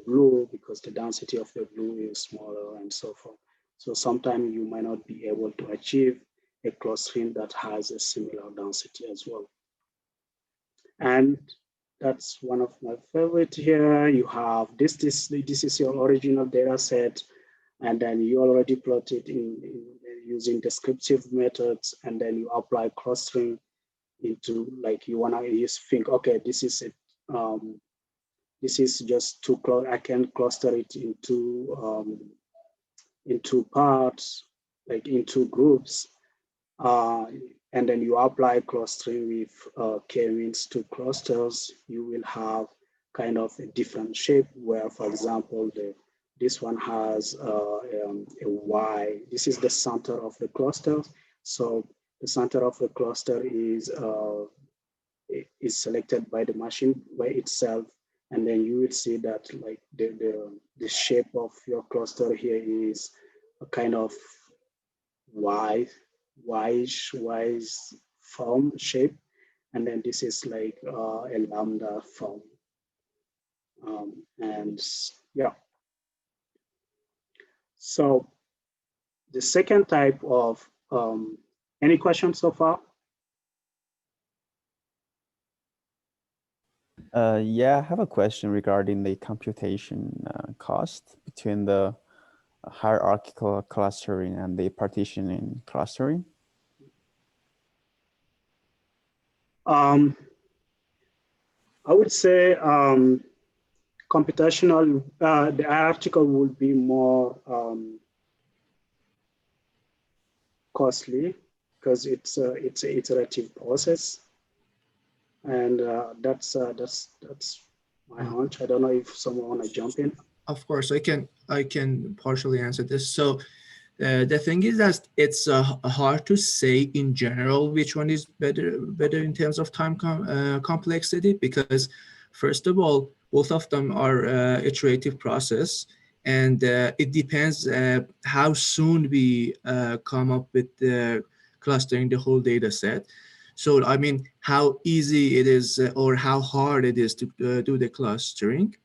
blue, because the density of the blue is smaller and so forth. So sometimes you might not be able to achieve a clustering that has a similar density as well. And that's one of my favorite here. You have this is your original data set, and then you already plot it in using descriptive methods, and then you apply clustering into, like, you want to think, okay, this is it. This is just I can cluster it into parts, like into groups, and then you apply clustering with k-means to clusters, you will have kind of a different shape where, for example, this one has a Y. This is the center of the cluster. So the center of the cluster is selected by the machine by itself. And then you will see that like the shape of your cluster here is a kind of Y-ish form shape. And then this is like a lambda form. And yeah. So the second type of, any questions so far? Yeah, I have a question regarding the computation cost between the hierarchical clustering and the partitioning clustering. I would say computational, the hierarchical would be more costly because it's an iterative process, and that's my hunch. I don't know if someone want to jump in. Of course, I can partially answer this. So the thing is that it's hard to say in general which one is better in terms of time complexity, because first of all, both of them are iterative process, and it depends how soon we come up with clustering the whole data set. So I mean, how easy it is or how hard it is to do the clustering.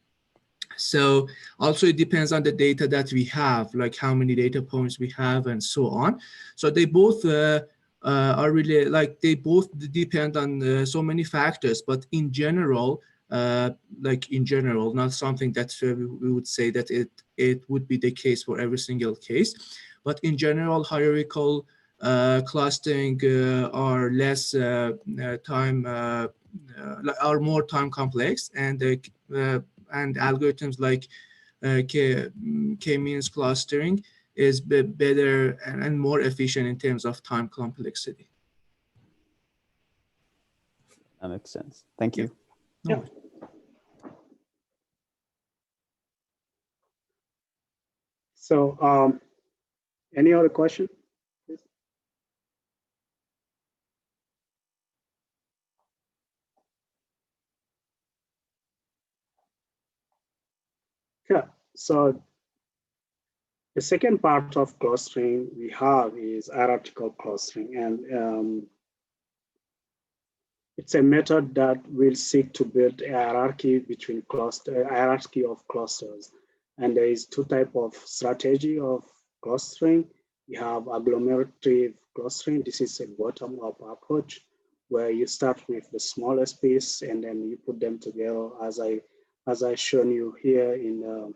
So also it depends on the data that we have, like how many data points we have and so on. So they both are really like they both depend on so many factors, but in general, not something that we would say that it would be the case for every single case, but in general, hierarchical clustering are less are more time complex, and algorithms like k-means clustering is better and more efficient in terms of time complexity. That makes sense. Thank you. Yeah. So any other question? Yeah, so the second part of clustering we have is hierarchical clustering, and it's a method that will seek to build a hierarchy between hierarchy of clusters. And there is two types of strategy of clustering. We have agglomerative clustering. This is a bottom-up approach where you start with the smallest piece and then you put them together, as I shown you here in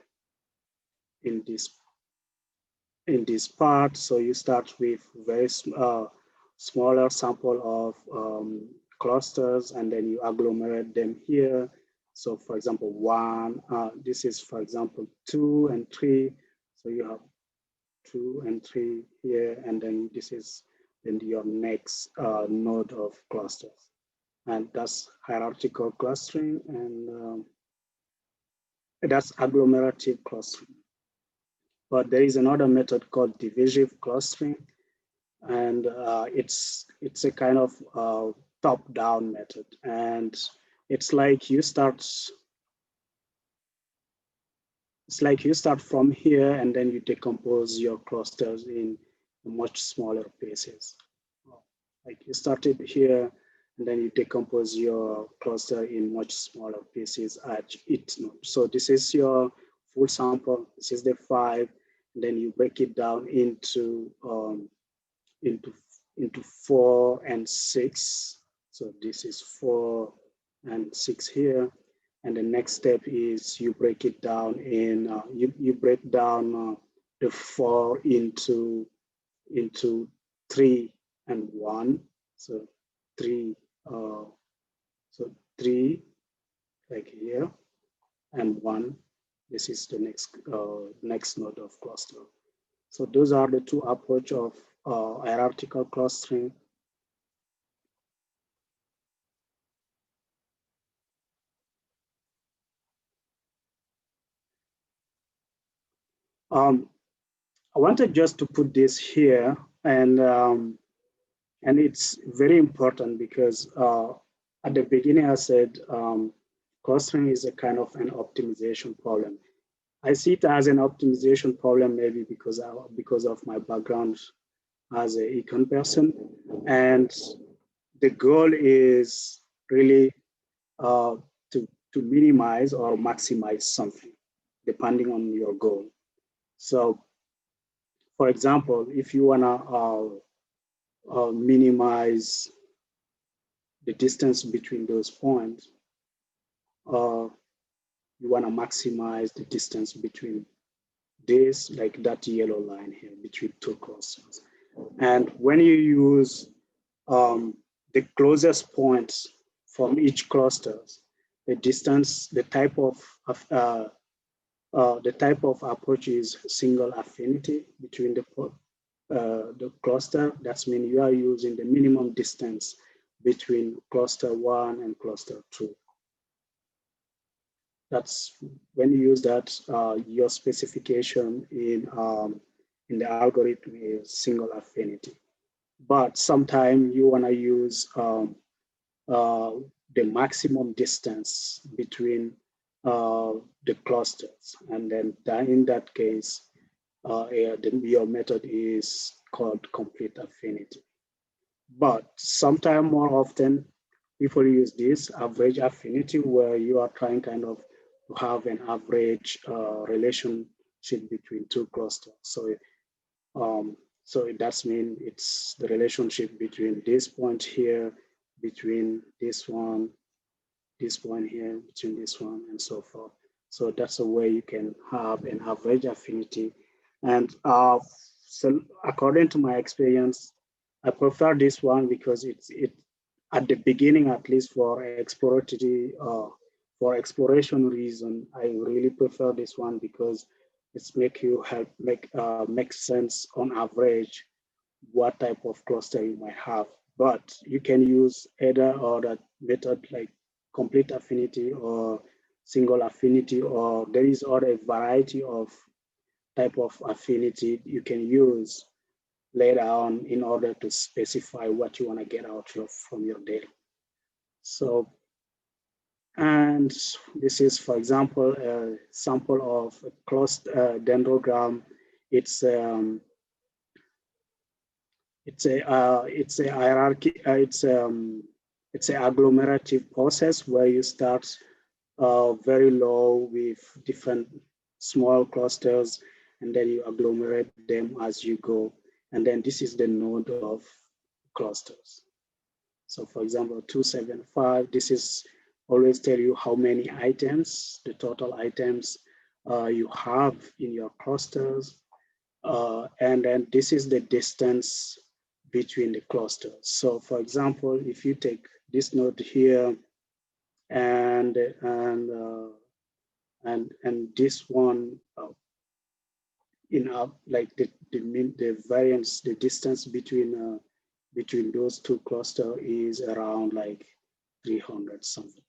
this part. So you start with very smaller sample of clusters, and then you agglomerate them here. So for example, this is for example 2 and 3. So you have 2 and 3 here, and then this is then your next node of clusters. And that's hierarchical clustering, and that's agglomerative clustering. But there is another method called divisive clustering, and it's a kind of top-down method, and it's like you start from here, and then you decompose your clusters in much smaller pieces. Like you started here, and then you decompose your cluster in much smaller pieces at each node. So this is your full sample. This is the 5, and then you break it down into 4 and 6. So this is 4 and 6 here. And the next step is you break it down in, you break down the 4 into 3 and 1. So 3, like here, and 1. This is the next node of cluster. So those are the two approaches of hierarchical clustering. I wanted just to put this here, and it's very important because at the beginning I said clustering is a kind of an optimization problem. I see it as an optimization problem maybe because of my background as an econ person, and the goal is really to minimize or maximize something depending on your goal. So, for example, if you wanna minimize the distance between those points, you want to maximize the distance between this, like that yellow line here, between two clusters. And when you use the closest points from each clusters, the distance, the type of approach is single affinity between the cluster. That's mean you are using the minimum distance between cluster 1 and cluster 2. That's when you use that, your specification in the algorithm is single affinity. But sometimes you want to use the maximum distance between the clusters, and then in that case, your method is called complete affinity. But sometimes more often, people use this average affinity where you are trying kind of to have an average relationship between two clusters. So it does mean it's the relationship between this point here, between this one, this point here, between this one, and so forth. So that's a way you can have an average affinity. And so according to my experience, I prefer this one because it at the beginning, at least for exploratory, for exploration reason, I really prefer this one because it's make you make sense on average what type of cluster you might have. But you can use either or that method like complete affinity or single affinity, or there is other variety of type of affinity you can use later on in order to specify what you want to get out from your data. So, and this is, for example, a sample of a cluster dendrogram. It's a hierarchy. It's an agglomerative process where you start very low with different small clusters, and then you agglomerate them as you go. And then this is the node of clusters. So for example, 275, this is always tell you how many items, the total items you have in your clusters. And then this is the distance between the clusters. So for example, if you take this node here and this one, like the variance, the distance between those two clusters is around like 300 something.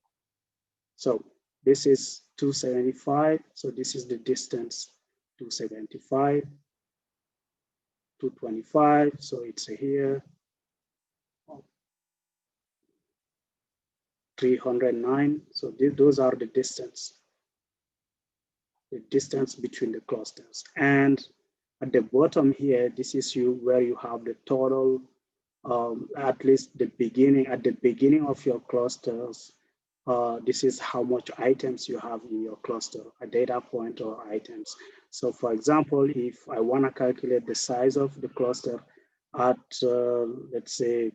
So this is 275. So this is the distance 275, 225. So it's here. 309. So those are the distance between the clusters. And at the bottom here, this is where you have the total, at least at the beginning of your clusters. This is how much items you have in your cluster, a data point or items. So for example, if I want to calculate the size of the cluster at, let's say,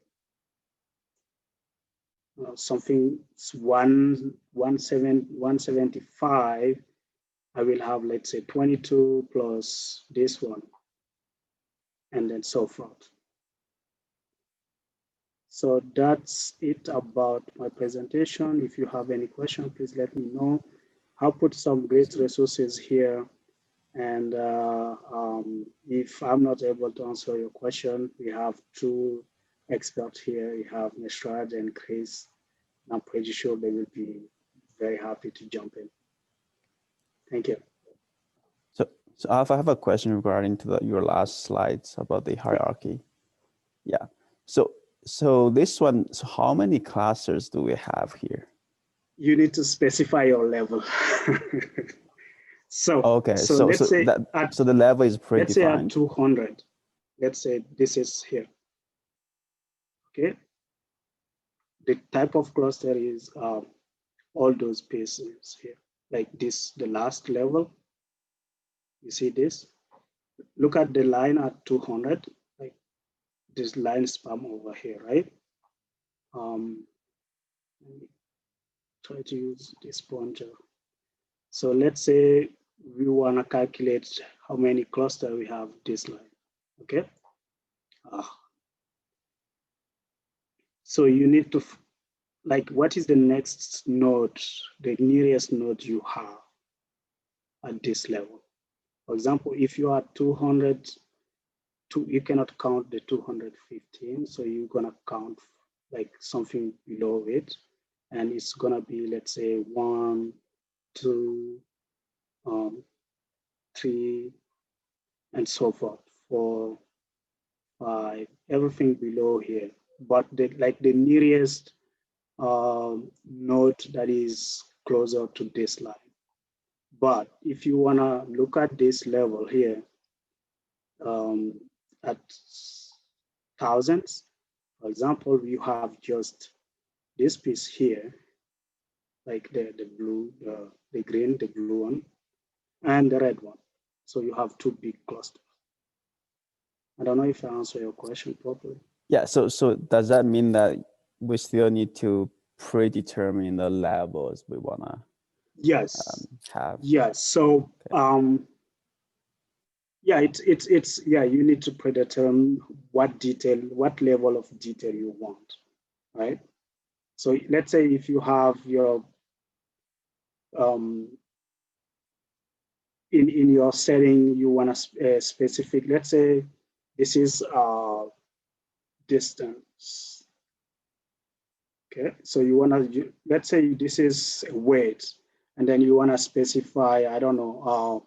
something 175, I will have, let's say, 22 plus this one, and then so forth. So that's it about my presentation. If you have any question, please let me know. I'll put some great resources here, And if I'm not able to answer your question, we have two experts here. We have Neshraj and Chris. I'm pretty sure they will be very happy to jump in. Thank you. So I have a question regarding to your last slides about the hierarchy. Yeah. So this one, so how many clusters do we have here? You need to specify your level. So okay, so let's say so the level is predefined. Let's say at 200. Let's say this is here. Okay. The type of cluster is all those pieces here, like this, the last level. You see this? Look at the line at 200, like this line span over here, right? Let me try to use this pointer. So let's say we want to calculate how many clusters we have this line, okay? So you need to, like, what is the next node, the nearest node you have at this level? For example, if you are 200, you cannot count the 215, so you're gonna count like something below it, and it's gonna be, let's say, 1, 2, 3, and so forth, 4, 5, everything below here. But the nearest node that is closer to this line. But if you wanna look at this level here, at thousands, for example, you have just this piece here, like the blue, the green, the blue one, and the red one. So you have two big clusters. I don't know if I answer your question properly. Yeah, so does that mean that we still need to predetermine the levels we wanna have? Yes. So yeah, it's yeah, you need to predetermine what level of detail you want, right? So let's say if you have your in your setting, you want a specific, let's say this is distance. Okay, so you want to, let's say this is weight, and then you want to specify, I don't know,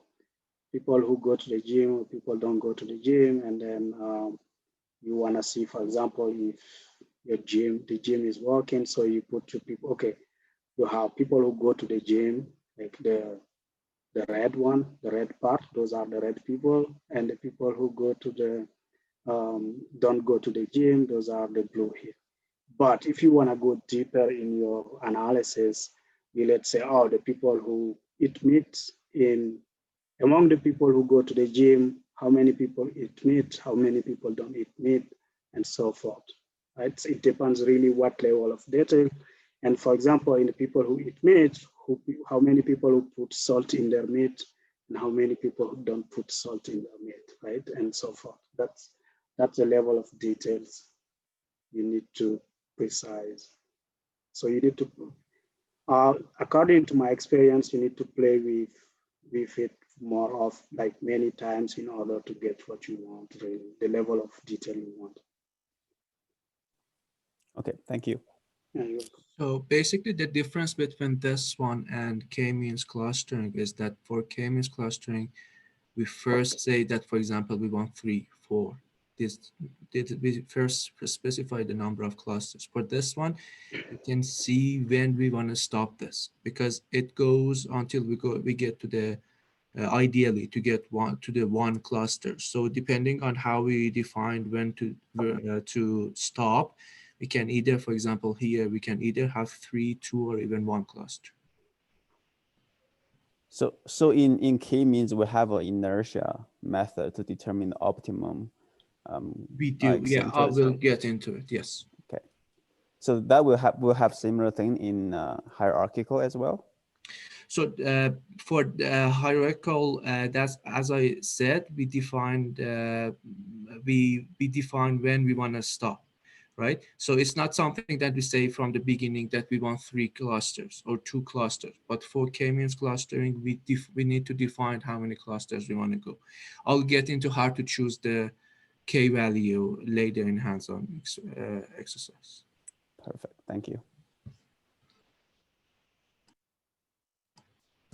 people who go to the gym or people don't go to the gym, and then you want to see, for example, if the gym is working, so you put two people. Okay, you have people who go to the gym, like the red one, the red part, those are the red people, and the people who go to the don't go to the gym, those are the blue here. But if you want to go deeper in your analysis, you let's say, oh, the people who eat meat among the people who go to the gym, how many people eat meat, how many people don't eat meat, and so forth. Right? It depends really what level of detail. And for example, in the people who eat meat, how many people who put salt in their meat, and how many people who don't put salt in their meat, right? And so forth. That's the level of details you need to precise. So you need to, according to my experience, you need to play with it more of like many times in order to get what you want, really, the level of detail you want. Okay, thank you. Yeah, you're welcome. So basically the difference between this one and k-means clustering is that for k-means clustering, we first say that, for example, we want 3, 4. We first specify the number of clusters. For this one, we can see when we want to stop this, because it goes until we get to the ideally to get the one cluster. So depending on how we define when to stop, we can either, for example, here we can either have 3, 2, or even 1 cluster. So in k-means we have an inertia method to determine the optimum. We do, yeah. I will get into it. Yes. Okay. So that will have similar thing in hierarchical as well. So for hierarchical, that's, as I said, we defined we define when we want to stop, right? So it's not something that we say from the beginning that we want 3 clusters or 2 clusters, but for k-means clustering, we need to define how many clusters we want to go. I'll get into how to choose the k value later in hands-on exercise. Perfect. Thank you.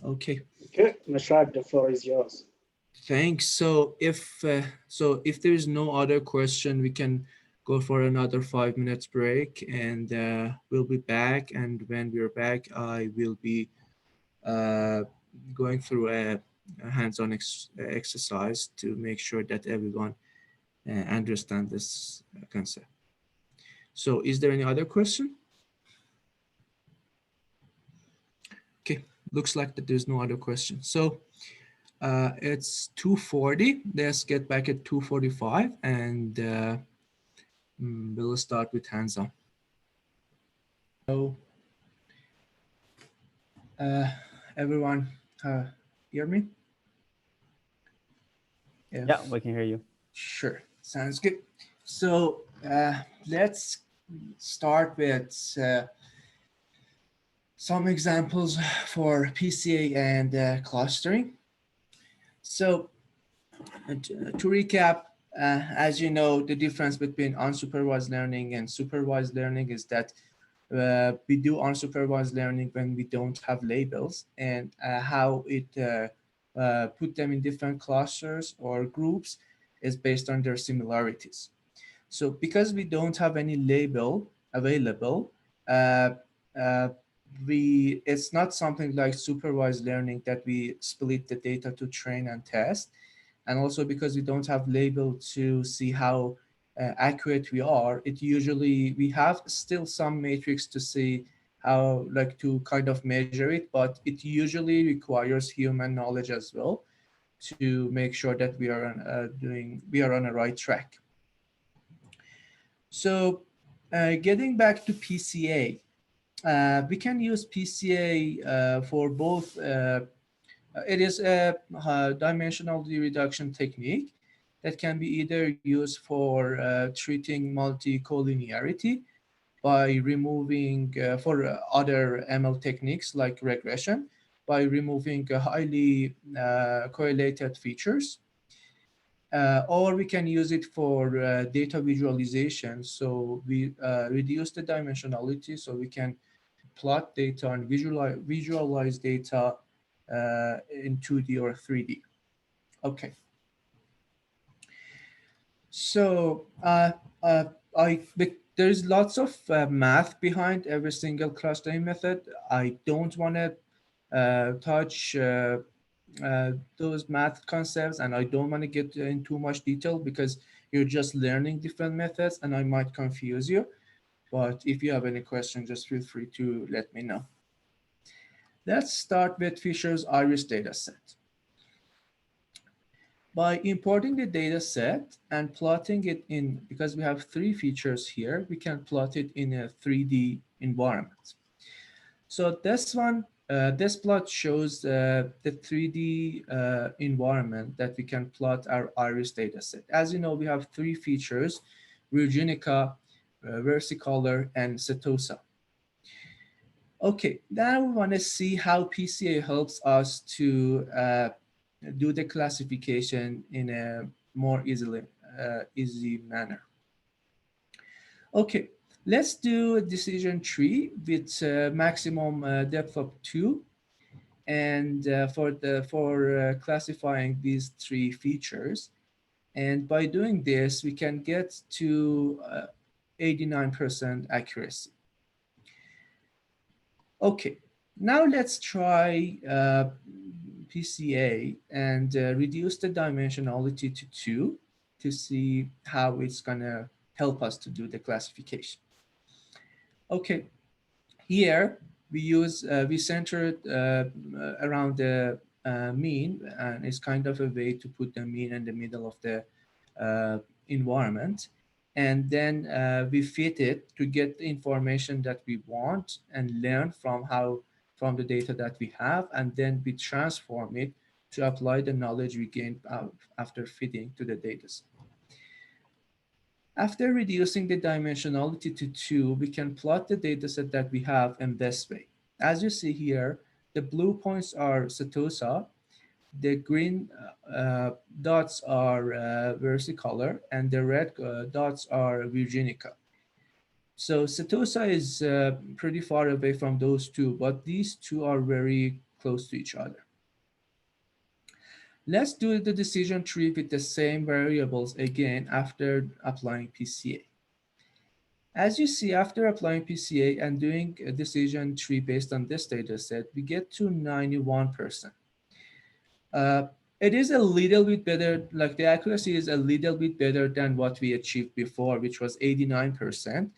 Okay. Okay, Mashad, the floor is yours. Thanks. So if there is no other question, we can go for another 5 minutes break, and we'll be back. And when we're back, I will be going through a hands-on exercise to make sure that everyone understand this concept. So is there any other question? Okay, looks like that there's no other question. So it's 2:40. Let's get back at 2:45, and we'll start with hands-on. So everyone hear me? Yeah, we can hear you. Sure, sounds good. So let's start with some examples for PCA and clustering. So to recap, as you know, the difference between unsupervised learning and supervised learning is that we do unsupervised learning when we don't have labels, and how it put them in different clusters or groups is based on their similarities. So because we don't have any label available, uh, uh, it's not something like supervised learning that we split the data to train and test. And also because we don't have label to see how accurate we are, we have still some matrix to see how, like, to kind of measure it, but it usually requires human knowledge as well to make sure that we are on a right track. So getting back to PCA, we can use PCA for both. It is a dimensional reduction technique that can be either used for treating multi-collinearity by removing, for other ML techniques like regression, by removing highly correlated features. Or we can use it for data visualization. So we reduce the dimensionality so we can plot data and visualize data in 2D or 3D. Okay. So there's lots of math behind every single clustering method. I don't want to touch those math concepts, and I don't want to get in too much detail because you're just learning different methods and I might confuse you. But if you have any questions, just feel free to let me know. Let's start with Fisher's iris dataset. By importing the data set and plotting it in, because we have 3 features here, we can plot it in a 3D environment. So this plot shows the 3D environment that we can plot our iris data set. As you know, we have 3 features: Virginica, versicolor, and setosa. Okay, now we want to see how PCA helps us to do the classification in a more easy manner. Okay, let's do a decision tree with maximum depth of 2, and for classifying these 3 features. And by doing this, we can get to 89% accuracy. Okay, now let's try PCA and reduce the dimensionality to 2 to see how it's gonna help us to do the classification. Okay, here we center it around the mean, and it's kind of a way to put the mean in the middle of the environment. And then we fit it to get the information that we want and learn from the data that we have, and then we transform it to apply the knowledge we gained after fitting to the data set. After reducing the dimensionality to 2, we can plot the dataset that we have in this way. As you see here, the blue points are setosa, the green dots are versicolor, and the red dots are virginica. So setosa is pretty far away from those two, but these two are very close to each other. Let's do the decision tree with the same variables again after applying Pca. As you see, after applying Pca and doing a decision tree based on this data set, we get to 91%. It is a little bit better, like the accuracy is a little bit better than what we achieved before, which was 89%.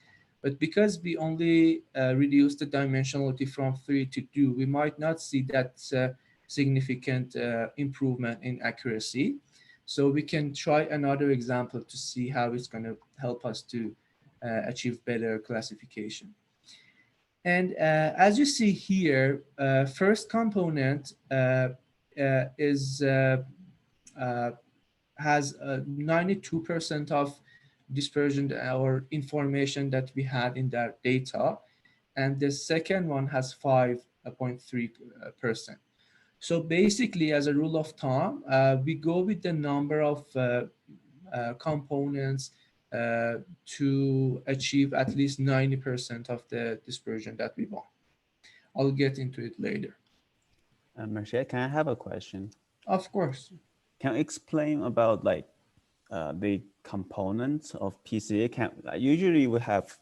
But because we only reduced the dimensionality from 3 to 2, we might not see that significant improvement in accuracy. So we can try another example to see how it's going to help us to achieve better classification. And as you see here, first component has 92% of dispersion or information that we had in that data, and the second one has 5.3%. So basically, as a rule of thumb, we go with the number of components to achieve at least 90% of the dispersion that we want. I'll get into it later. Marcia, can I have a question? Of course. Can you explain about like the components of Pca? Usually we have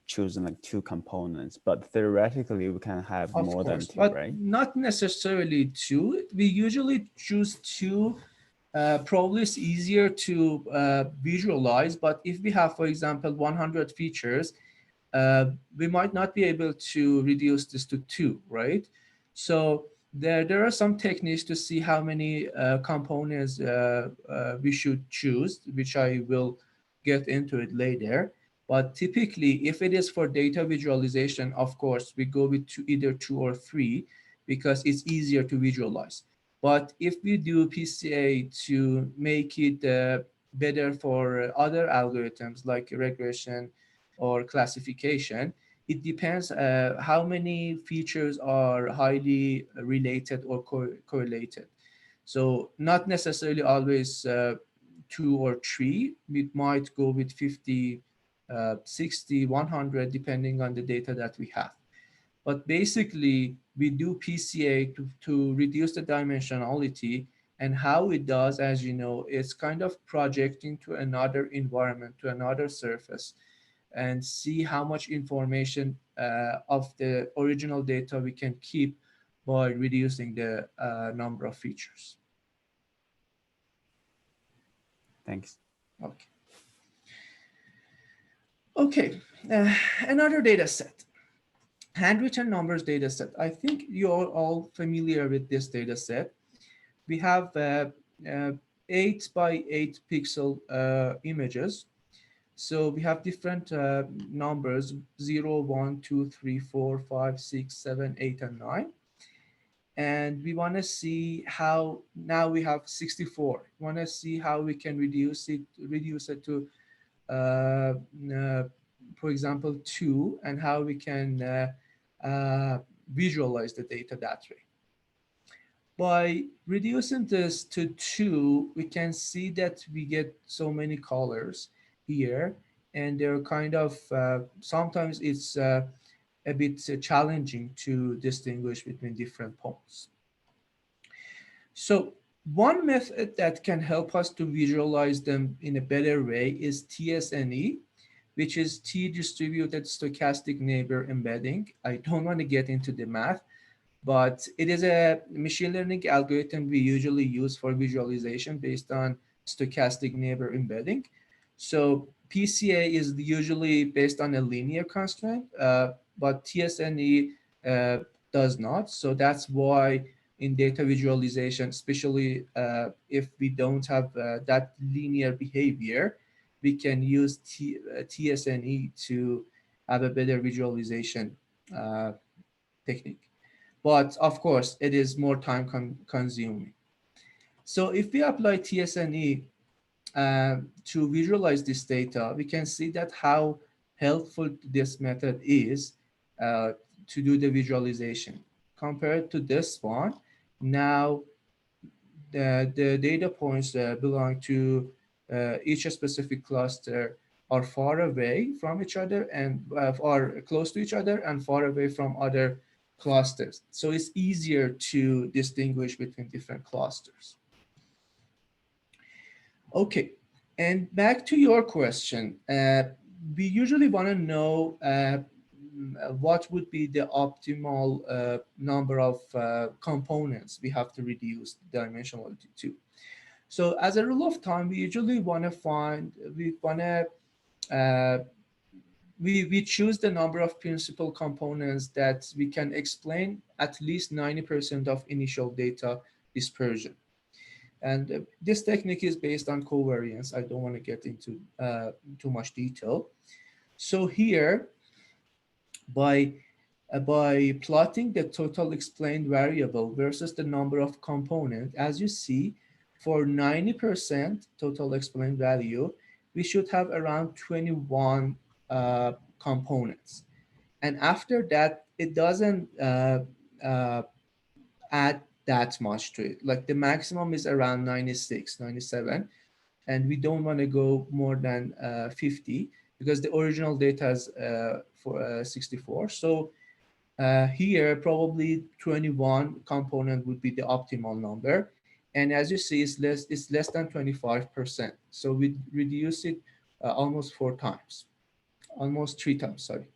chosen like 2 components, but theoretically we can have Of more course, than 2, but right? not necessarily 2. We usually choose 2. Probably it's easier to visualize, but if we have, for example, 100 features, we might not be able to reduce this to 2, right? So there are some techniques to see how many components we should choose, which I will get into it later. But typically, if it is for data visualization, of course, we go with either 2 or 3 because it's easier to visualize. But if we do Pca to make it better for other algorithms like regression or classification, it depends how many features are highly related or correlated. So not necessarily always 2 or 3. We might go with 50, 60, 100, depending on the data that we have. But basically, we do Pca to reduce the dimensionality, and how it does, as you know, is kind of projecting to another environment, to another surface, and see how much information of the original data we can keep by reducing the number of features. Thanks. Okay. Okay, another data set. Handwritten numbers data set. I think you're all familiar with this data set. We have 8 by 8 pixel images. So we have different numbers, 0, 1, 2, 3, 4, 5, 6, 7, 8, and 9. And we want to see how, now we have 64. We want to see how we can reduce it to, for example, 2, and how we can visualize the data that way. By reducing this to 2, we can see that we get so many colors here, and they're kind of, sometimes it's a bit challenging to distinguish between different points. So one method that can help us to visualize them in a better way is TSNE, which is T-distributed stochastic neighbor embedding. I don't want to get into the math, but it is a machine learning algorithm we usually use for visualization based on stochastic neighbor embedding. So Pca is usually based on a linear constraint, but TSNE does not. So that's why in data visualization, especially if we don't have that linear behavior, we can use TSNE to have a better visualization technique. But of course, it is more time consuming. So if we apply TSNE, to visualize this data, we can see that how helpful this method is to do the visualization. Compared to this one, now the data points that belong to each specific cluster are far away from each other and are close to each other and far away from other clusters. So it's easier to distinguish between different clusters. Okay, and back to your question, we usually want to know what would be the optimal number of components we have to reduce the dimensionality to. So as a rule of thumb, we usually want to we choose the number of principal components that we can explain at least 90% of initial data dispersion. And this technique is based on covariance. I don't want to get into too much detail. So here, by plotting the total explained variable versus the number of component, as you see, for 90% total explained value, we should have around 21 components. And after that, it doesn't uh, add that much to it. Like the maximum is around 96, 97, and we don't want to go more than 50 because the original data is for 64. So here, probably 21 component would be the optimal number. And as you see, it's less than 25%. So we reduce it almost 4 times, almost 3 times, sorry.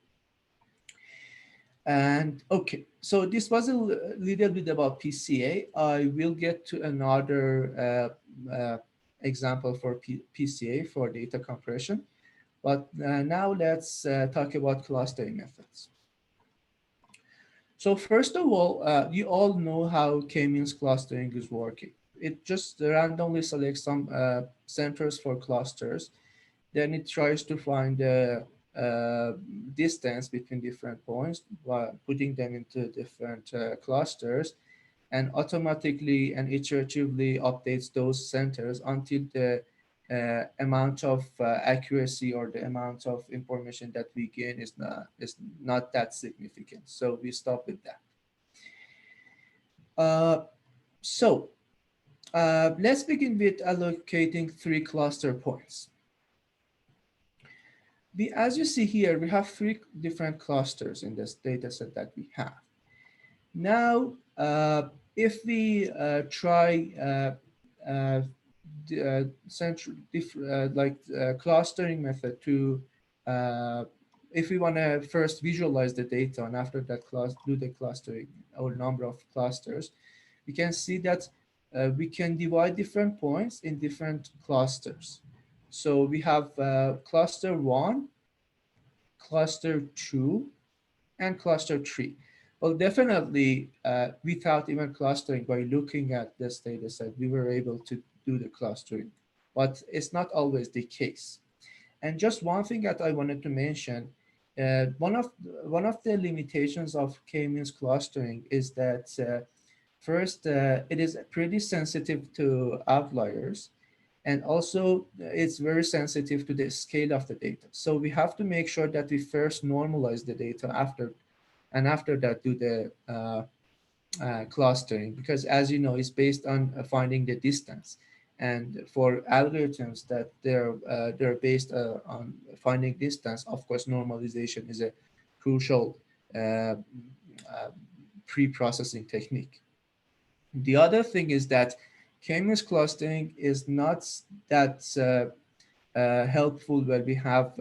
And okay, so this was a little bit about PCA. I will get to another example for PCA for data compression. But now let's talk about clustering methods. So first of all, you all know how k-means clustering is working. It just randomly selects some centers for clusters. Then it tries to find the distance between different points by putting them into different clusters, and automatically and iteratively updates those centers until the amount of accuracy or the amount of information that we gain is not that significant. So we stop with that. So let's begin with allocating 3 cluster points. As you see here, we have 3 different clusters in this data set that we have. Now, if we try clustering method to, if we want to first visualize the data and after that do the clustering or number of clusters, we can see that we can divide different points in different clusters. So we have cluster 1, cluster 2, and cluster 3. Well, definitely, without even clustering, by looking at this data set, we were able to do the clustering, but it's not always the case. And just one thing that I wanted to mention, one of the limitations of k-means clustering is that first, it is pretty sensitive to outliers, and also it's very sensitive to the scale of the data. So we have to make sure that we first normalize the data after that do the clustering, because as you know, it's based on finding the distance. And for algorithms that they're based on finding distance, of course, normalization is a crucial pre-processing technique. The other thing is that k-means clustering is not that helpful when we have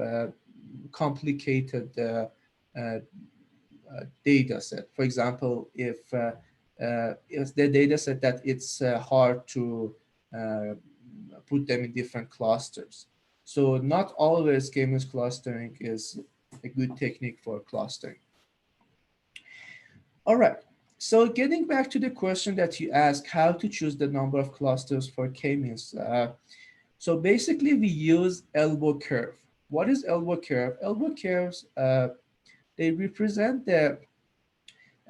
complicated data set. For example, if the data set that it's hard to put them in different clusters. So not always k-means clustering is a good technique for clustering. All right. So getting back to the question that you asked, how to choose the number of clusters for k-means. So basically we use elbow curve. What is elbow curve? Elbow curves, they represent the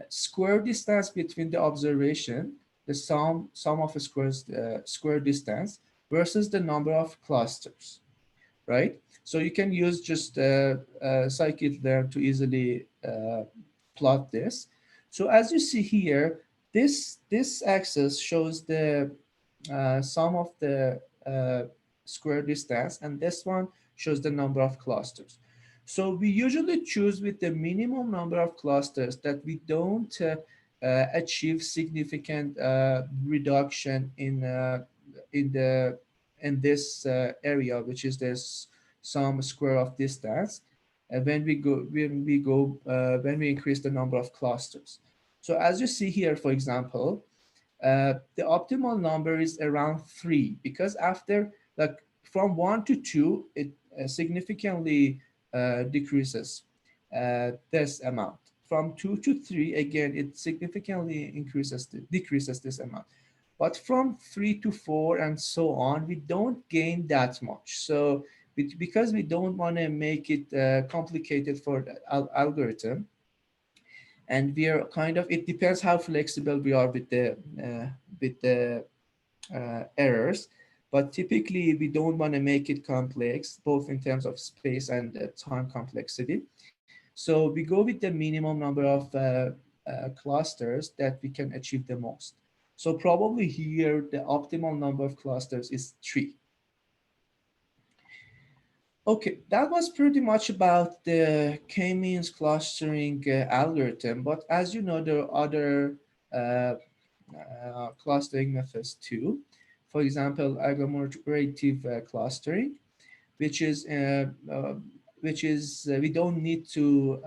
square distance between the observation, the sum of squares, square distance versus the number of clusters, right? So you can use just scikit-learn to easily plot this. So as you see here, this axis shows the sum of the square distance, and this one shows the number of clusters. So we usually choose with the minimum number of clusters that we don't achieve significant reduction in this area, which is this sum square of distance, when we increase the number of clusters. So as you see here, for example, the optimal number is around 3, because after, like, from 1 to 2, it significantly decreases this amount. From 2 to 3, again, it significantly decreases this amount. But from 3 to 4 and so on, we don't gain that much. So because we don't want to make it complicated for the algorithm, and we are kind of, it depends how flexible we are with the errors, but typically we don't want to make it complex, both in terms of space and time complexity. So we go with the minimum number of clusters that we can achieve the most. So probably here the optimal number of clusters is 3. Okay, that was pretty much about the k-means clustering algorithm, but as you know, there are other clustering methods too. For example, agglomerative clustering, which is we don't need to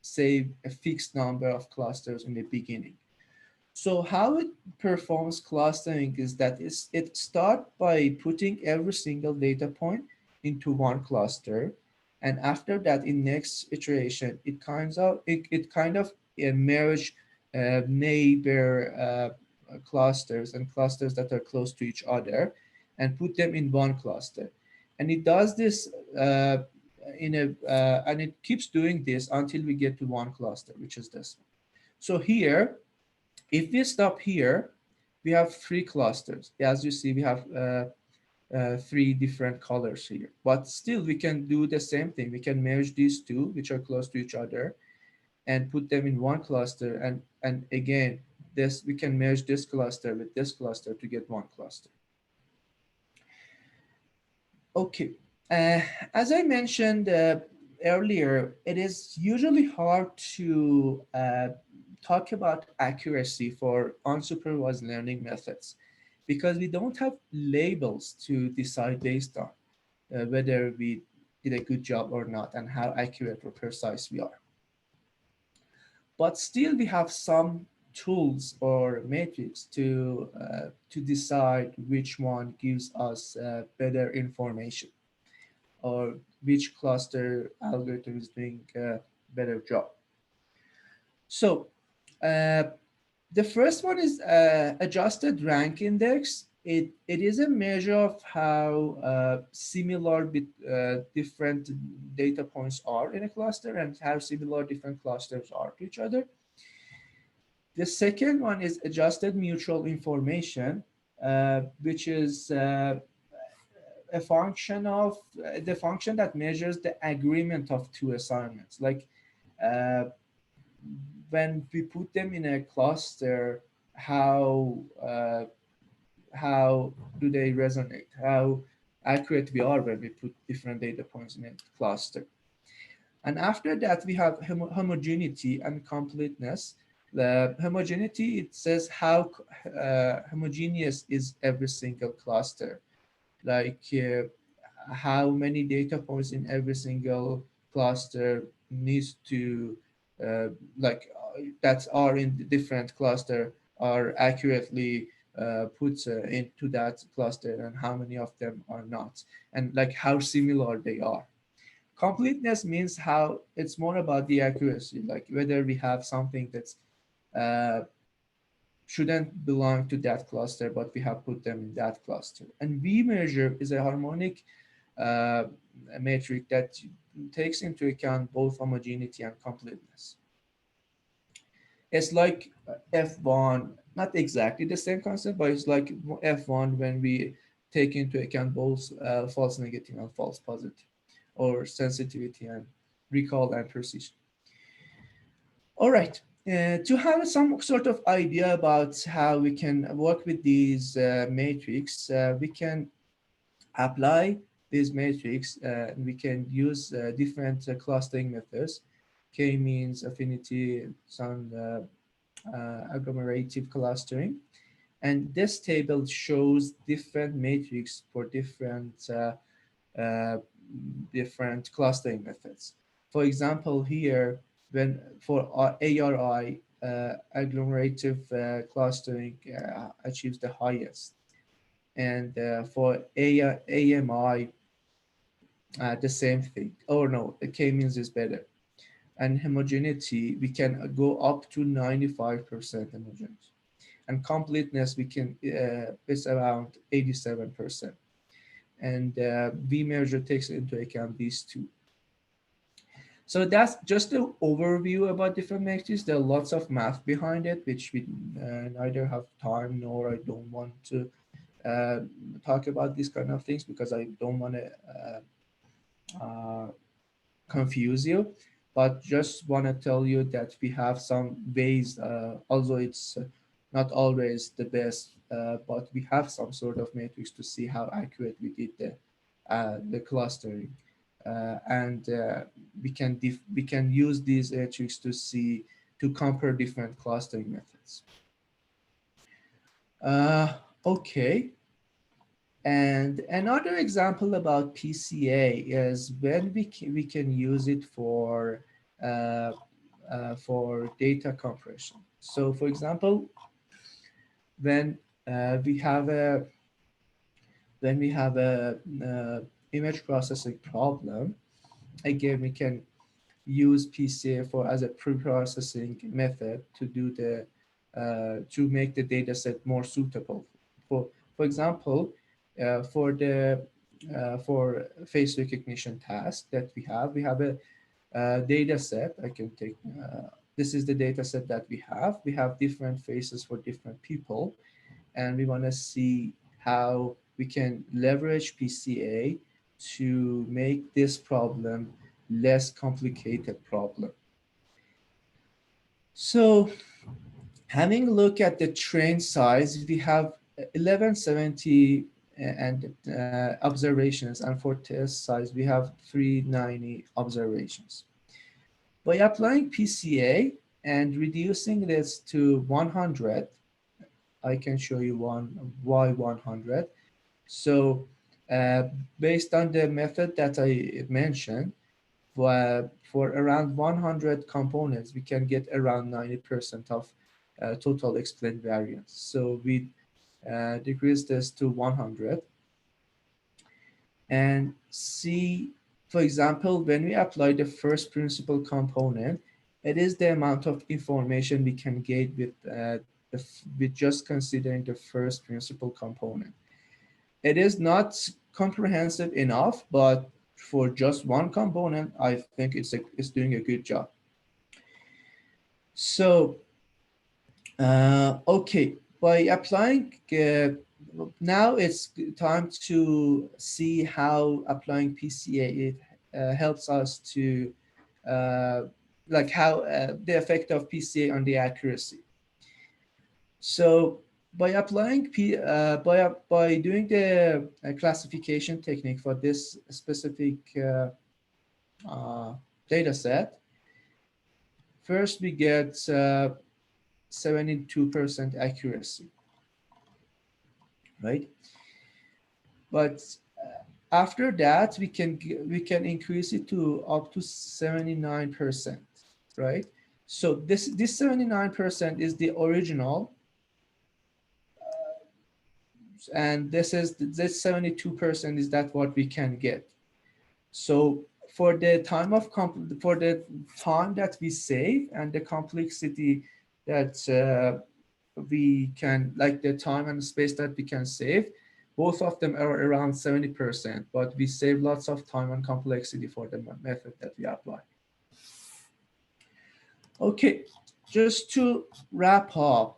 say a fixed number of clusters in the beginning. So how it performs clustering is that it starts by putting every single data point into one cluster, and after that, in next iteration, it kind of merge neighbor clusters and clusters that are close to each other, and put them in one cluster. And it does this and it keeps doing this until we get to one cluster, which is this one. So here, if we stop here, we have 3 clusters. As you see, we have 3 different colors here. But still, we can do the same thing. We can merge these 2, which are close to each other, and put them in one cluster. And again, we can merge this cluster with this cluster to get one cluster. Okay. As I mentioned earlier, it is usually hard to talk about accuracy for unsupervised learning methods, because we don't have labels to decide based on whether we did a good job or not, and how accurate or precise we are. But still, we have some tools or metrics to decide which one gives us better information, or which cluster algorithm is doing a better job. So the first one is adjusted rank index. It is a measure of how similar different data points are in a cluster, and how similar different clusters are to each other. The second one is adjusted mutual information, which is a function of the function that measures the agreement of 2 assignments. Like when we put them in a cluster, how do they resonate? How accurate we are when we put different data points in a cluster. And after that, we have homogeneity and completeness. The homogeneity, it says how homogeneous is every single cluster. Like how many data points in every single cluster needs to that are in the different cluster are accurately put into that cluster, and how many of them are not, and like how similar they are. Completeness means how it's more about the accuracy, like whether we have something that's shouldn't belong to that cluster, but we have put them in that cluster. And V measure is a harmonic metric that takes into account both homogeneity and completeness. It's like F1 not exactly the same concept, but it's like F1 when we take into account both false negative and false positive, or sensitivity and recall and precision. All right. To have some sort of idea about how we can work with these matrix, we can apply this matrix. We can use different clustering methods, k-means, affinity, some agglomerative clustering. And this table shows different matrix for uh, different clustering methods. For example, here, when for ARI, agglomerative clustering achieves the highest. And for AMI, the same thing. Oh no, the k-means is better. And homogeneity, we can go up to 95% homogeneity. And completeness, we can it's around 87%. And V measure takes into account these two. So that's just an overview about different matrices. There are lots of math behind it, which we neither have time nor I don't want to talk about these kind of things, because I don't want to confuse you. But just want to tell you that we have some ways, although it's not always the best, but we have some sort of matrix to see how accurate we did the clustering. And we can use these matrix to compare different clustering methods. Okay. And another example about Pca is when we can use it for data compression. So, for example, when we have a image processing problem, again we can use Pca for as a pre-processing method to do the to make the data set more suitable. For example, for face recognition task that we have a data set. I can take this is the data set that we have. We have different faces for different people, and we want to see how we can leverage Pca to make this problem less complicated problem. So having a look at the train size, we have 1170 and observations, and for test size we have 390 observations. By applying Pca and reducing this to 100, I can show you why 100. So based on the method that I mentioned, for around 100 components, we can get around 90% of total explained variance. So we decrease this to 100 and see, for example, when we apply the first principal component, it is the amount of information we can get with just considering the first principal component. It is not comprehensive enough, but for just one component, I think it's doing a good job. So, okay, by applying, now it's time to see how applying Pca helps us to, like how the effect of Pca on the accuracy. So by applying by doing the classification technique for this specific data set, first we get 72% accuracy, right? But after that, we can increase it to up to 79%, right? So this 79% is the original, and this 72% is that what we can get. So for the time that we save and the complexity that we can, like the time and space that we can save, both of them are around 70%, but we save lots of time and complexity for the method that we apply. Okay, just to wrap up,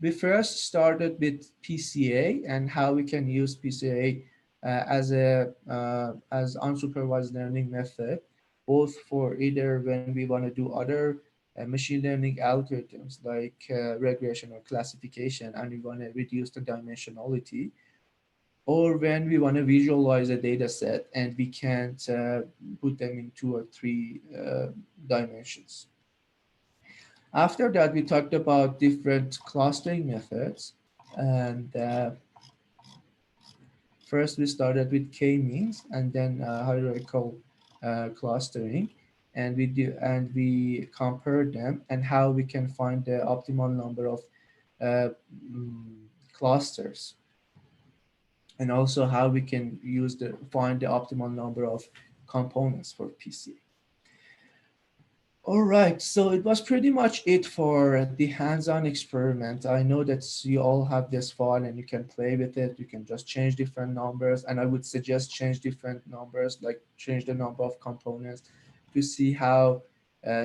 we first started with Pca and how we can use Pca as unsupervised learning method, both for either when we want to do other machine learning algorithms like regression or classification, and we want to reduce the dimensionality, or when we want to visualize a data set and we can't put them in 2 or 3 dimensions. After that, we talked about different clustering methods, and first we started with k-means and then hierarchical clustering, and we compared them and how we can find the optimal number of uh, clusters, and also how we can find the optimal number of components for Pca. All right, so it was pretty much it for the hands-on experiment. I know that you all have this file and you can play with it. You can just change different numbers, and I would suggest change different numbers, like change the number of components to see how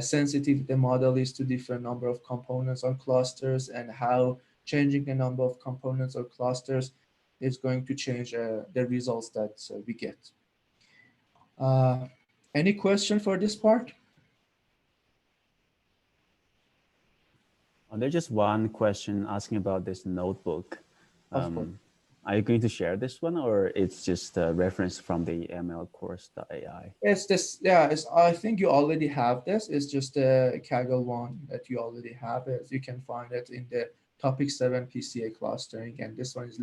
sensitive the model is to different number of components or clusters, and how changing the number of components or clusters is going to change the results that we get. Any question for this part? There's just one question asking about this notebook. Of course. Are you going to share this one, or it's just a reference from the mlcourse.ai? It's this, yeah, I think you already have this. It's just a Kaggle one that you already have it. You can find it in the topic 7 PCA clustering, and this one is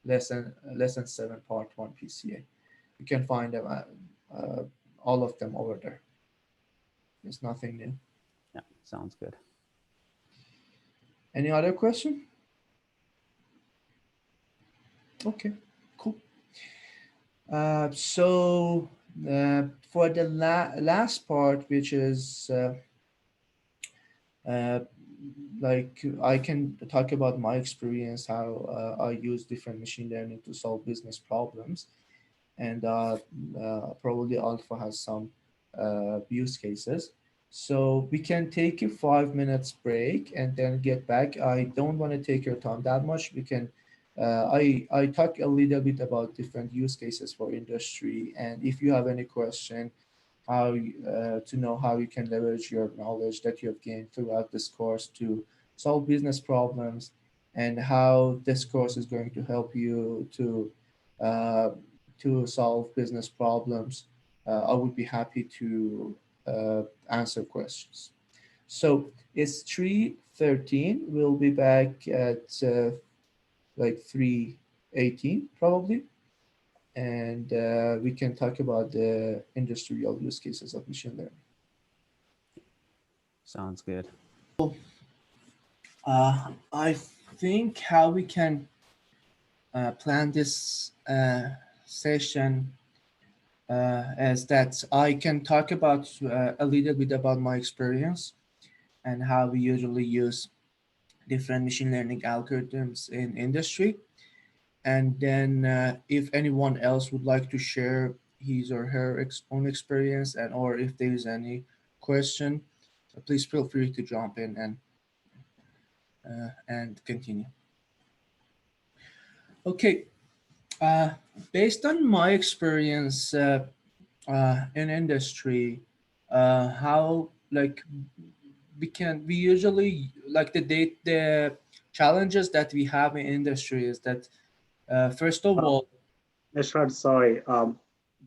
lesson 7 part 1 PCA. You can find them, all of them over there. There's nothing new. Yeah, sounds good. Any other question? Okay, cool. So for the last part, which is like I can talk about my experience, how I use different machine learning to solve business problems, and probably Alpha has some use cases. So we can take a 5 minutes break and then get back. I don't want to take your time that much. We can. I talk a little bit about different use cases for industry, and if you have any question, how to know how you can leverage your knowledge that you have gained throughout this course to solve business problems, and how this course is going to help you uh, to solve business problems, I would be happy to answer questions. So it's 3:13. We'll be back at like 3:18 probably, and we can talk about the industrial use cases of machine learning. Sounds good. I think how we can plan this session is that I can talk about a little bit about my experience and how we usually use different machine learning algorithms in industry. And then if anyone else would like to share his or her own experience, and or if there is any question, please feel free to jump in and continue. Okay, uh, based on my experience in industry, how like we usually like the challenges that we have in industry is that first of all, Eshrad, sorry.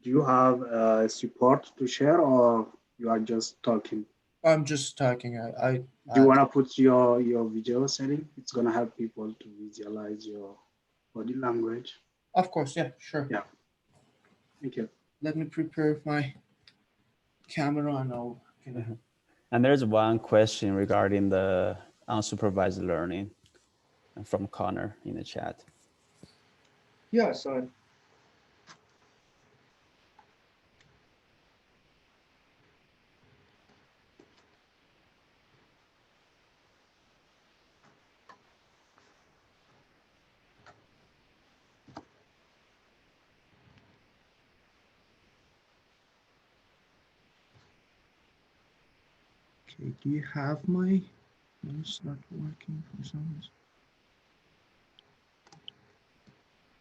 Do you have support to share, or you are just talking? I'm just talking. Do you want to put your video setting? It's gonna help people to visualize your body language. Of course, yeah, sure. Yeah. Thank you. Let me prepare my camera and I'll. And there's one question regarding the unsupervised learning from Connor in the chat. Yeah, so okay, do you have my It's not working for some reason.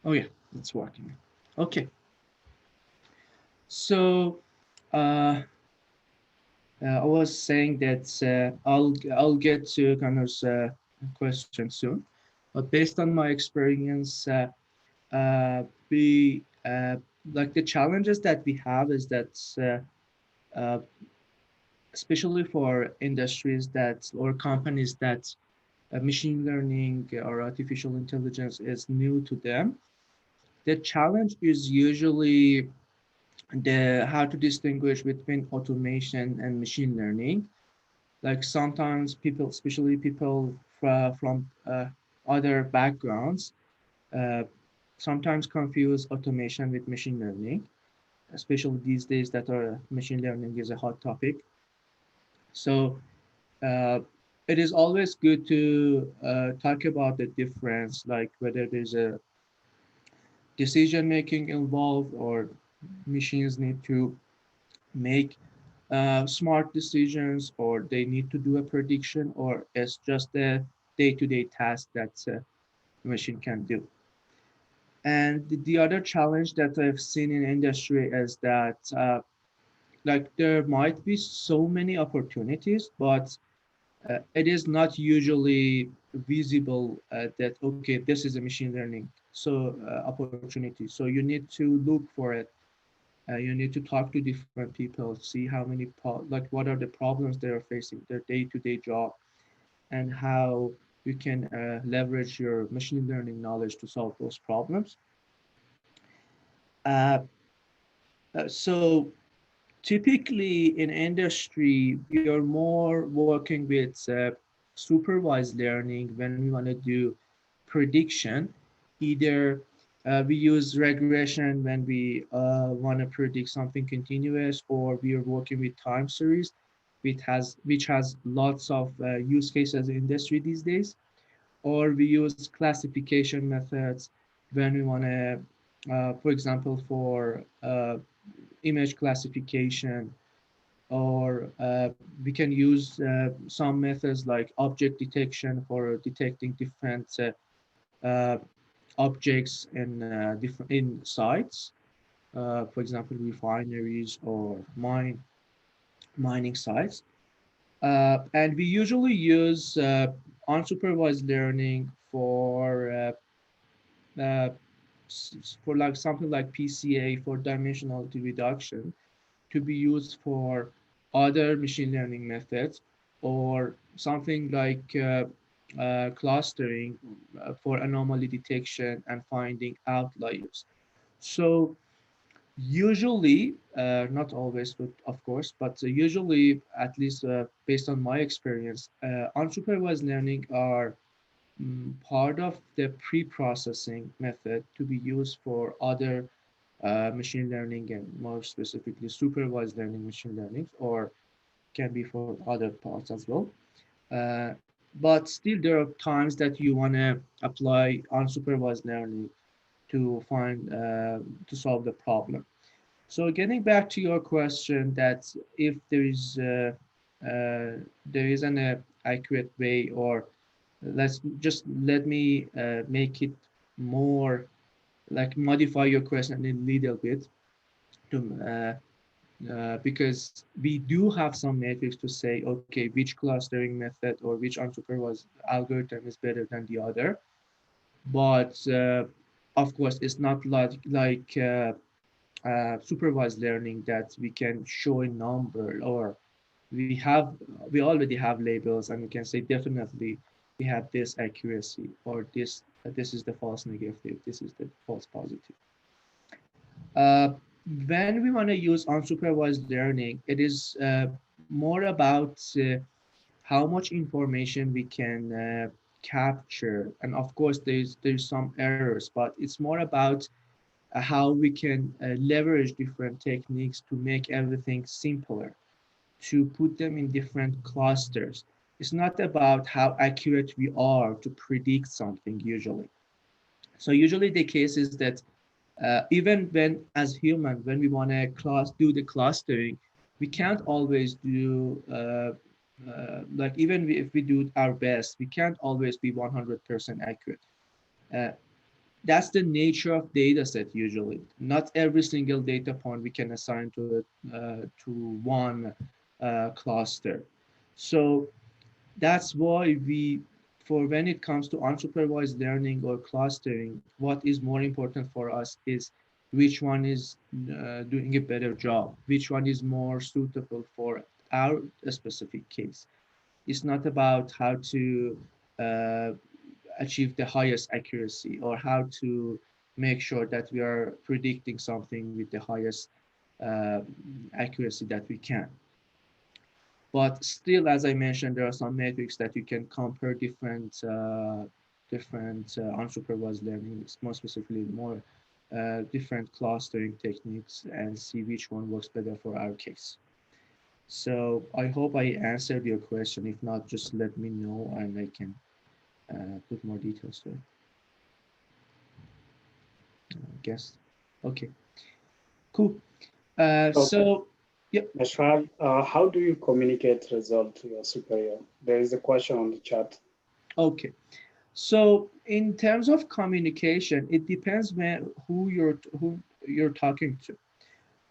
Oh yeah, it's working. Okay. So I was saying that I'll get to kind of question soon, but based on my experience, we like the challenges that we have is that especially for industries that or companies that machine learning or artificial intelligence is new to them. The challenge is usually the how to distinguish between automation and machine learning. Like sometimes people, especially people from other backgrounds, uh, sometimes confuse automation with machine learning, especially these days that our machine learning is a hot topic. So uh, it is always good to talk about the difference, like whether there's a decision making involved or machines need to make smart decisions or they need to do a prediction or it's just a day-to-day task that the machine can do. And the other challenge that I've seen in industry is that like there might be so many opportunities, but it is not usually visible that okay, this is a machine learning opportunity. So you need to look for it. You need to talk to different people, see how many like what are the problems they are facing, their day-to-day job, and how you can leverage your machine learning knowledge to solve those problems. Uh, so typically in industry, we are more working with supervised learning when we want to do prediction. Either we use regression when we want to predict something continuous, or we are working with time series, which has lots of use cases in industry these days, or we use classification methods when we want to, for example, for image classification, or we can use some methods like object detection for detecting different objects in sites, for example, refineries or mining sites. And we usually use unsupervised learning uh, for like something like Pca for dimensionality reduction to be used for other machine learning methods, or something like clustering for anomaly detection and finding outliers. So usually, not always, but of course, but usually, at least based on my experience, unsupervised learning are part of the pre-processing method to be used for other machine learning and more specifically supervised learning machine learning, or can be for other parts as well. Uh, but still, there are times that you want to apply unsupervised learning to find to solve the problem. So getting back to your question, that if there is an accurate way, or let me make it more like modify your question a little bit to because we do have some metrics to say, okay, which clustering method or which unsupervised algorithm is better than the other. But of course, it's not like supervised learning that we can show a number, or we already have labels and we can say definitely we have this accuracy, or this is the false negative, this is the false positive. Uh, when we want to use unsupervised learning, it is more about how much information we can capture. And of course, there's some errors, but it's more about how we can leverage different techniques to make everything simpler, to put them in different clusters. It's not about how accurate we are to predict something usually. So usually the case is that even when as human, when we want to do the clustering, we can't always do like even if we do our best, we can't always be 100% accurate. Uh, that's the nature of data set usually. Not every single data point we can assign to it, to one cluster. So that's why we, for when it comes to unsupervised learning or clustering, what is more important for us is which one is doing a better job, which one is more suitable for our specific case. It's not about how to uh, achieve the highest accuracy or how to make sure that we are predicting something with the highest uh, accuracy that we can. But still, as I mentioned, there are some metrics that you can compare different unsupervised learning, more specifically, more different clustering techniques, and see which one works better for our case. So I hope I answered your question. If not, just let me know and I can put more details to it. I guess. Okay, cool. So, yep. Ashraf, how do you communicate result to your superior? There is a question on the chat. Okay. So in terms of communication, it depends who you're talking to.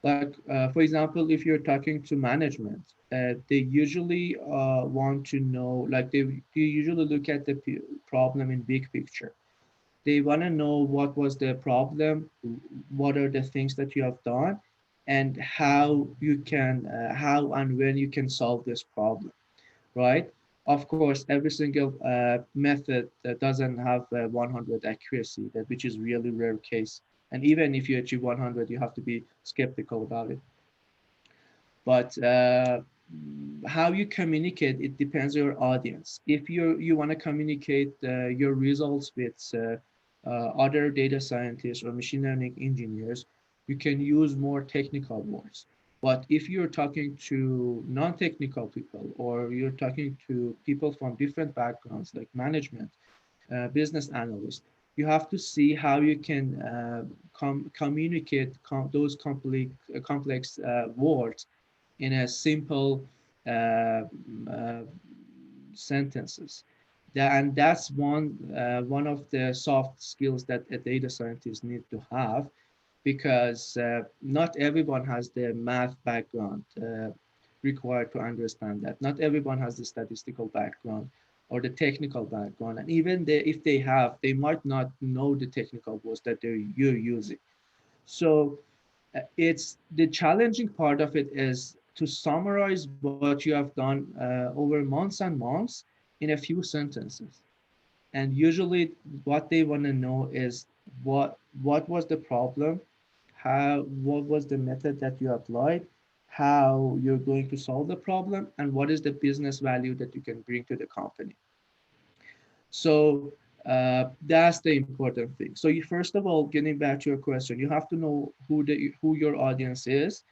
Like, for example, if you're talking to management, they usually want to know, like they usually look at the problem in big picture. They want to know what was the problem, what are the things that you have done, and how you can, how and when you can solve this problem, right? Of course, every single method that doesn't have 100 accuracy, that which is really rare case. And even if you achieve 100, you have to be skeptical about it. But how you communicate, it depends on your audience. If you want to communicate your results with other data scientists or machine learning engineers, you can use more technical words. But if you're talking to non-technical people or you're talking to people from different backgrounds like management, business analysts, you have to see how you can communicate those complex words in a simple uh, sentences. And that's one of the soft skills that a data scientist need to have, because not everyone has the math background required to understand that. Not everyone has the statistical background or the technical background. And even if they have, they might not know the technical words that you're using. So it's the challenging part of it is to summarize what you have done over months and months in a few sentences. And usually what they want to know is what was the problem, what was the method that you applied, how you're going to solve the problem, and what is the business value that you can bring to the company. So that's the important thing. So you, first of all, getting back to your question, you have to know who your audience is,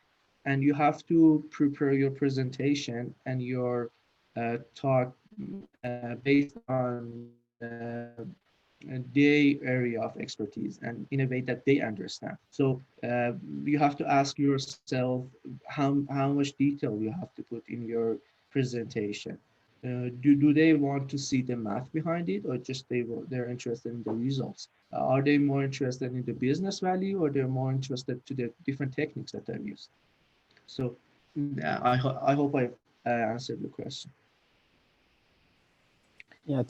and you have to prepare your presentation and your talk based on their area of expertise and in a way that they understand. So you have to ask yourself how much detail you have to put in your presentation. Do they want to see the math behind it, or just they're interested in the results? Are they more interested in the business value, or they're more interested to the different techniques that I've used? So I hope I answered the question. Yeah,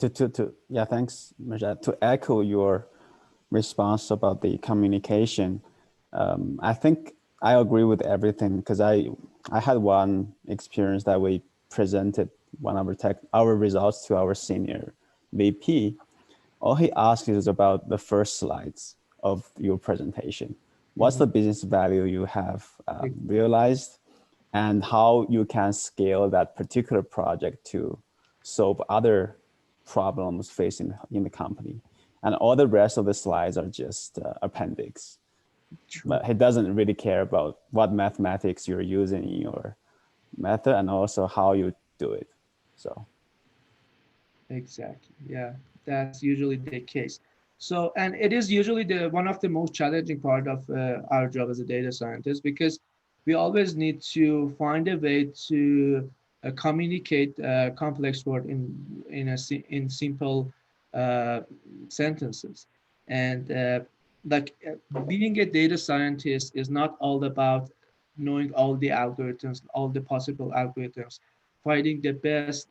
yeah, thanks, Majid. To echo your response about the communication, I think I agree with everything, because I had one experience that we presented one of our results to our senior VP. All he asked is about the first slides of your presentation. What's the business value you have realized, and how you can scale that particular project to solve other problems facing in the company. And all the rest of the slides are just appendix. True. But he doesn't really care about what mathematics you're using in your method, and also how you do it. So exactly, yeah, that's usually the case. So, and it is usually the one of the most challenging part of our job as a data scientist, because we always need to find a way to communicate complex word in simple sentences. And being a data scientist is not all about knowing all the algorithms, all the possible algorithms, finding the best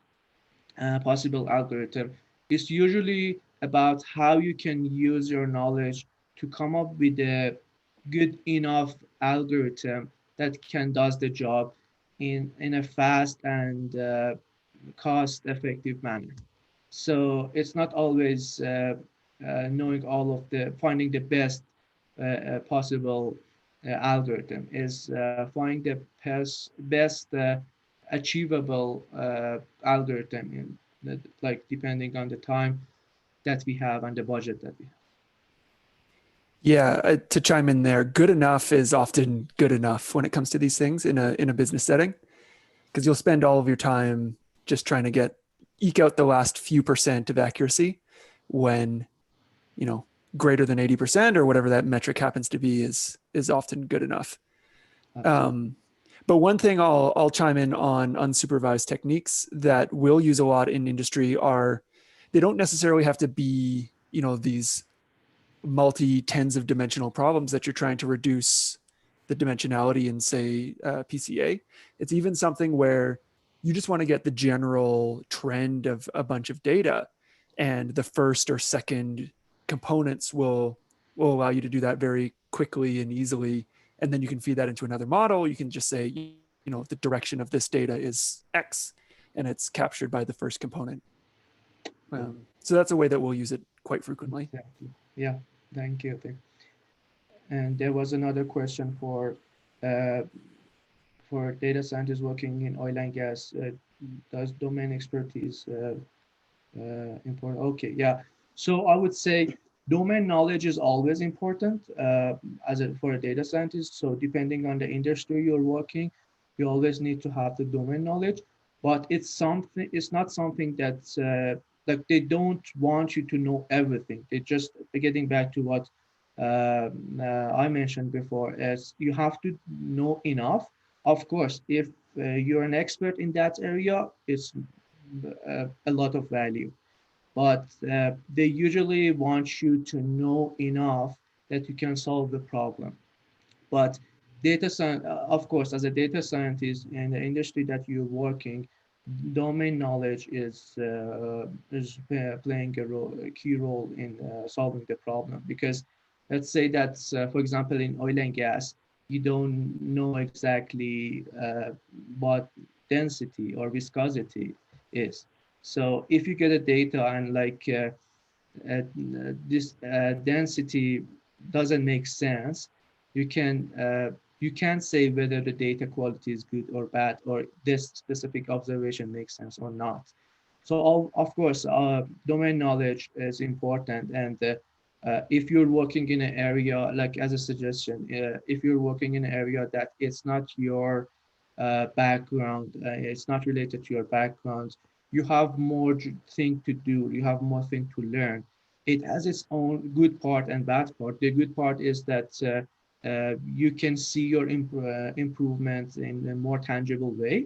possible algorithm. It's usually about how you can use your knowledge to come up with a good enough algorithm that can does the job in a fast and cost effective manner. So it's not always knowing all of the finding the best possible algorithm is finding the best achievable algorithm in like depending on the time that we have and the budget that we have. Yeah, to chime in there, good enough is often good enough when it comes to these things in a business setting, because you'll spend all of your time just trying to eke out the last few percent of accuracy when, you know, greater than 80% or whatever that metric happens to be is often good enough. But one thing I'll chime in on unsupervised techniques that we'll use a lot in industry are, they don't necessarily have to be, you know, these multi tens of dimensional problems that you're trying to reduce the dimensionality in, say, Pca. It's even something where you just want to get the general trend of a bunch of data, and the first or second components will allow you to do that very quickly and easily. And then you can feed that into another model. You can just say, you know, the direction of this data is X, and it's captured by the first component. So that's a way that we'll use it quite frequently. Exactly. Yeah, thank you. And there was another question for data scientists working in oil and gas. Does domain expertise important? Okay, yeah. So I would say domain knowledge is always important for a data scientist. So depending on the industry you're working, you always need to have the domain knowledge. But it's not something that's like they don't want you to know everything. They just getting back to what I mentioned before, as you have to know enough. Of course, if you're an expert in that area, it's a lot of value. But they usually want you to know enough that you can solve the problem. But of course, as a data scientist in the industry that you're working, domain knowledge is playing a key role in solving the problem. Because let's say that, for example, in oil and gas, you don't know exactly what density or viscosity is. So if you get a data and like this density doesn't make sense, you can't say whether the data quality is good or bad, or this specific observation makes sense or not. So of course, domain knowledge is important. And if you're working in an area, like as a suggestion, if you're working in an area that it's not your background, it's not related to your background, you have more thing to do, you have more thing to learn. It has its own good part and bad part. The good part is that you can see your improvements in a more tangible way,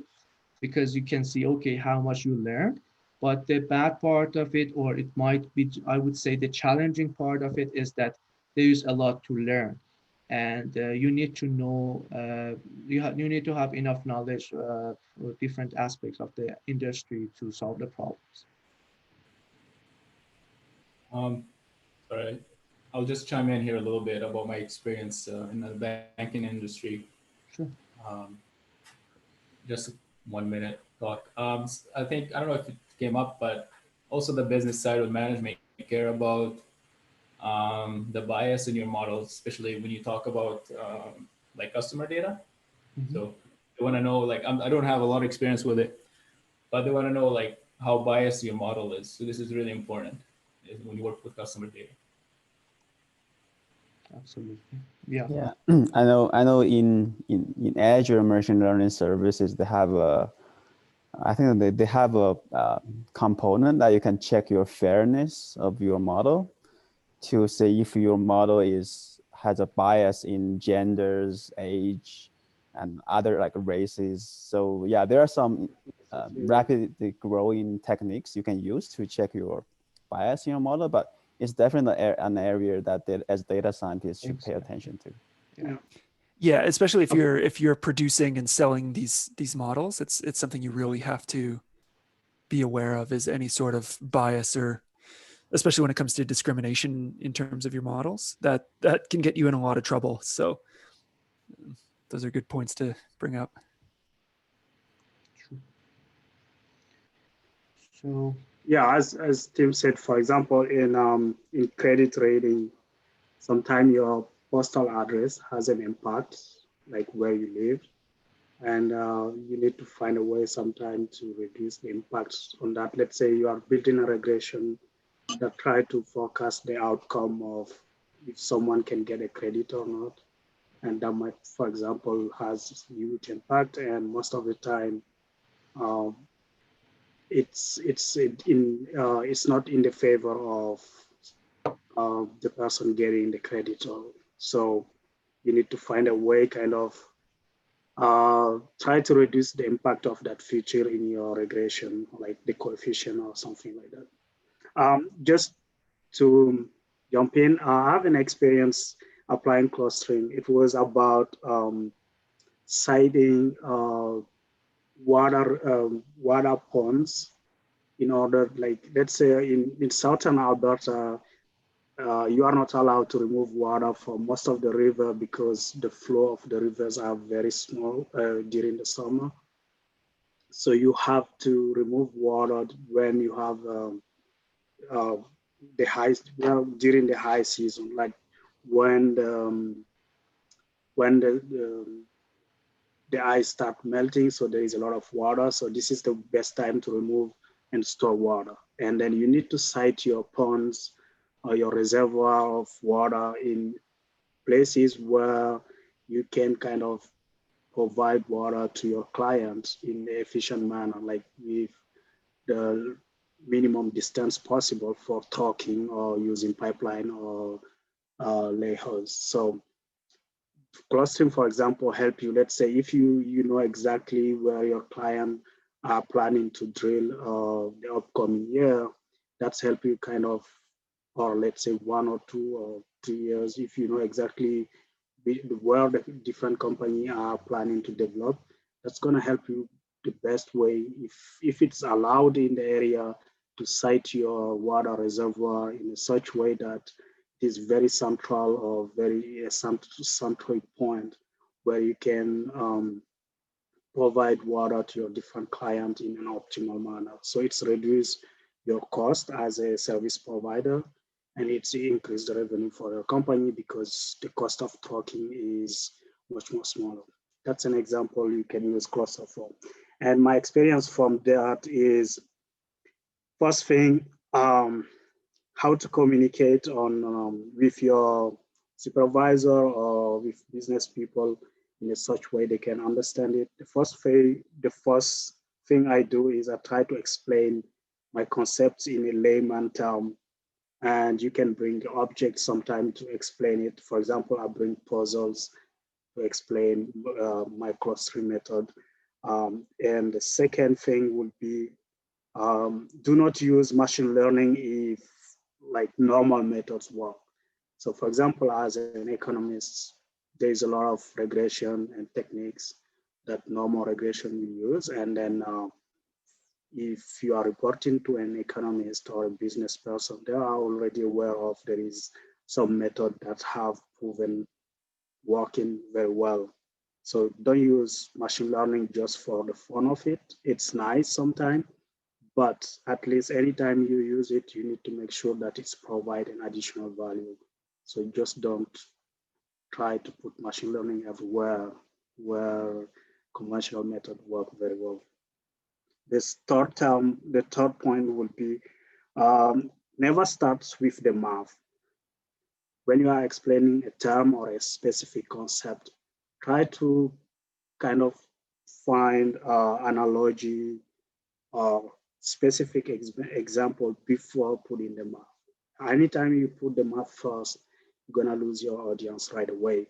because you can see, okay, how much you learned. But the bad part of it, or it might be, I would say the challenging part of it, is that there is a lot to learn. And you need to know, you need to have enough knowledge for different aspects of the industry to solve the problems. Sorry, I'll just chime in here a little bit about my experience in the banking industry. Sure. Just 1 minute talk. I think, I don't know if it came up, but also the business side of management care about the bias in your models, especially when you talk about like customer data. Mm-hmm. So they want to know, like, I don't have a lot of experience with it, but they want to know like how biased your model is. So this is really important when you work with customer data. Absolutely. Yeah. Yeah, I know in Azure machine learning services, they have I think they have a component that you can check your fairness of your model to say if your model has a bias in genders, age, and other like races. So yeah, there are some rapidly growing techniques you can use to check your bias in your model, but it's definitely an area that as data scientists should pay attention to. Yeah. Yeah, especially if you're producing and selling these models, it's something you really have to be aware of, is any sort of bias, or especially when it comes to discrimination in terms of your models, that can get you in a lot of trouble. So those are good points to bring up. So Yeah, as Tim said, for example, in credit rating, sometimes your postal address has an impact, like where you live, and you need to find a way sometime to reduce the impact on that. Let's say you are building a regression that try to forecast the outcome of if someone can get a credit or not, and that might, for example, has huge impact. And most of the time, um, it's not in the favor of the person getting the credit. So you need to find a way, kind of try to reduce the impact of that feature in your regression, like the coefficient or something like that. Just to jump in, I have an experience applying clustering. It was about citing water ponds in order, like, let's say in southern Alberta, you are not allowed to remove water from most of the river because the flow of the rivers are very small during the summer. So you have to remove water when you have uh, the high, well, during the high season, like when the ice start melting, so there is a lot of water. So this is the best time to remove and store water. And then you need to site your ponds or your reservoir of water in places where you can kind of provide water to your clients in an efficient manner, like with the minimum distance possible for trucking or using pipeline or lay hose. So clustering, for example, help you. Let's say if you know exactly where your client are planning to drill the upcoming year, that's help you kind of, or let's say 1 or 2 or 3 years, if you know exactly where the different company are planning to develop, that's going to help you the best way, if it's allowed in the area, to site your water reservoir in such way that it is very central or very central point where you can provide water to your different clients in an optimal manner. So it's reduce your cost as a service provider, and it's increased the revenue for your company because the cost of trucking is much more smaller. That's an example you can use cluster for. And my experience from that is, first thing, how to communicate on with your supervisor or with business people in a such way they can understand it. The first thing I do is I try to explain my concepts in a layman term, and you can bring objects sometime to explain it. For example, I bring puzzles to explain my clustering method. And the second thing would be, do not use machine learning if like normal methods work. So for example, as an economist, there's a lot of regression and techniques that normal regression will use. And then if you are reporting to an economist or a business person, they are already aware of there is some method that have proven working very well. So don't use machine learning just for the fun of it. It's nice sometimes, but at least anytime you use it, you need to make sure that it's providing additional value. So just don't try to put machine learning everywhere where conventional method work very well. The third point would be, never start with the math. When you are explaining a term or a specific concept, try to kind of find analogy or specific example before putting the math. Anytime you put the math first, you're gonna lose your audience right away.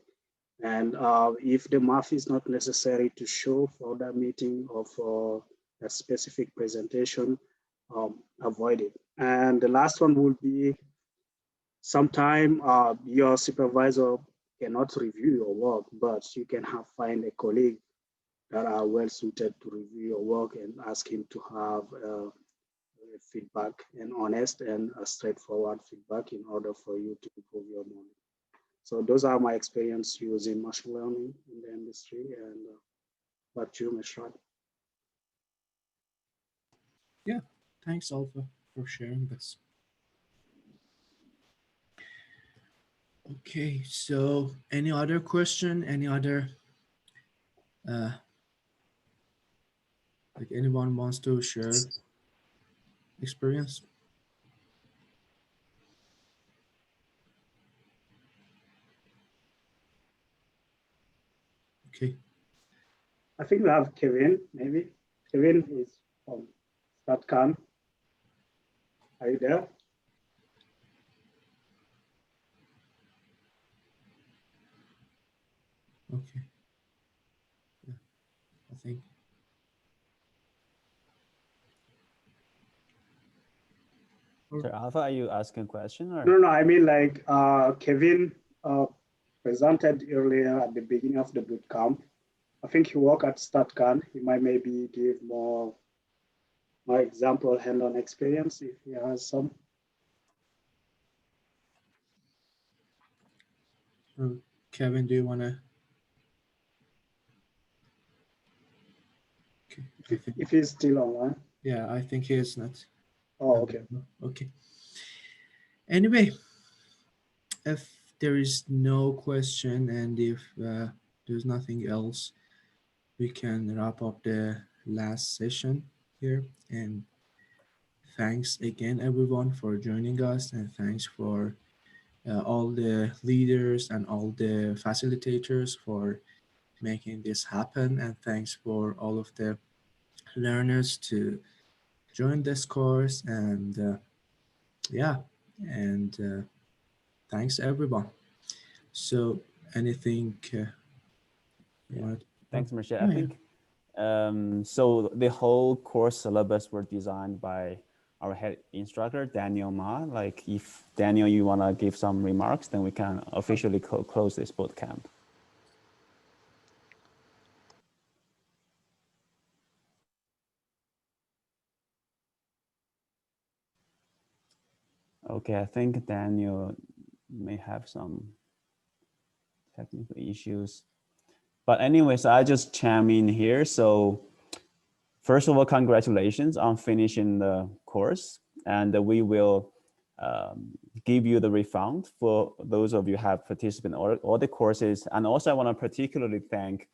And if the math is not necessary to show for that meeting or for a specific presentation, avoid it. And the last one would be sometime your supervisor cannot review your work, but you can find a colleague that are well suited to review your work and ask him to have feedback and honest and straightforward feedback in order for you to improve your knowledge. So those are my experience using machine learning in the industry, and what you, Mishra. Yeah, thanks, Alpha, for sharing this. Okay, so any other question? Any other, like anyone wants to share experience? Okay. I think we have Kevin, maybe. Kevin is from StatCan. Are you there? Okay. Yeah, I think. So Alpha, are you asking a question or? No, I mean like Kevin presented earlier at the beginning of the bootcamp. I think he worked at StatCan. He might maybe give more example hand-on experience if he has some. Kevin, do you want to? Okay, if he's still online. Yeah, I think he is not. Oh, okay. Okay. Anyway, if there is no question and if there's nothing else, we can wrap up the last session here. And thanks again, everyone, for joining us, and thanks for all the leaders and all the facilitators for making this happen, and thanks for all of the learners to join this course. And yeah, and thanks everyone. So anything you want? Thanks, Michelle. I think so the whole course syllabus were designed by our head instructor, Daniel Ma. Like if Daniel, you want to give some remarks, then we can officially close this bootcamp. Okay, I think Daniel may have some technical issues. But anyways, I just chime in here. So first of all, congratulations on finishing the course. And we will give you the refund for those of you who have participated in all the courses. And also I want to particularly thank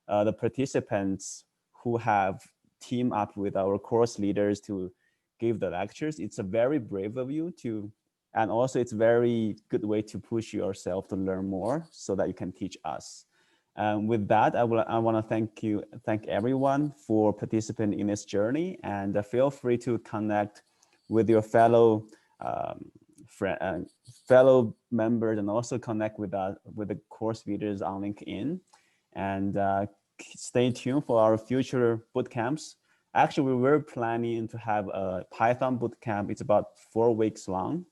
the participants who have teamed up with our course leaders to give the lectures. It's a very brave of you to, and also it's a very good way to push yourself to learn more so that you can teach us. With that, I want to thank everyone for participating in this journey, and feel free to connect with your fellow fellow members, and also connect with the course leaders on LinkedIn, and stay tuned for our future bootcamps. Actually, we were planning to have a Python bootcamp. It's about 4 weeks long.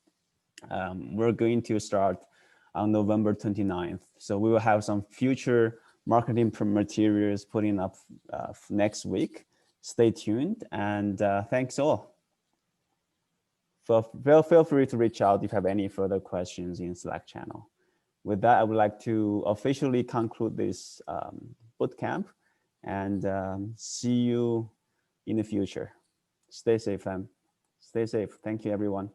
We're going to start on November 29th. So we will have some future marketing materials putting up next week. Stay tuned, and thanks all. Feel free to reach out if you have any further questions in Slack channel. With that, I would like to officially conclude this bootcamp, and see you in the future. Stay safe, fam. Stay safe. Thank you, everyone.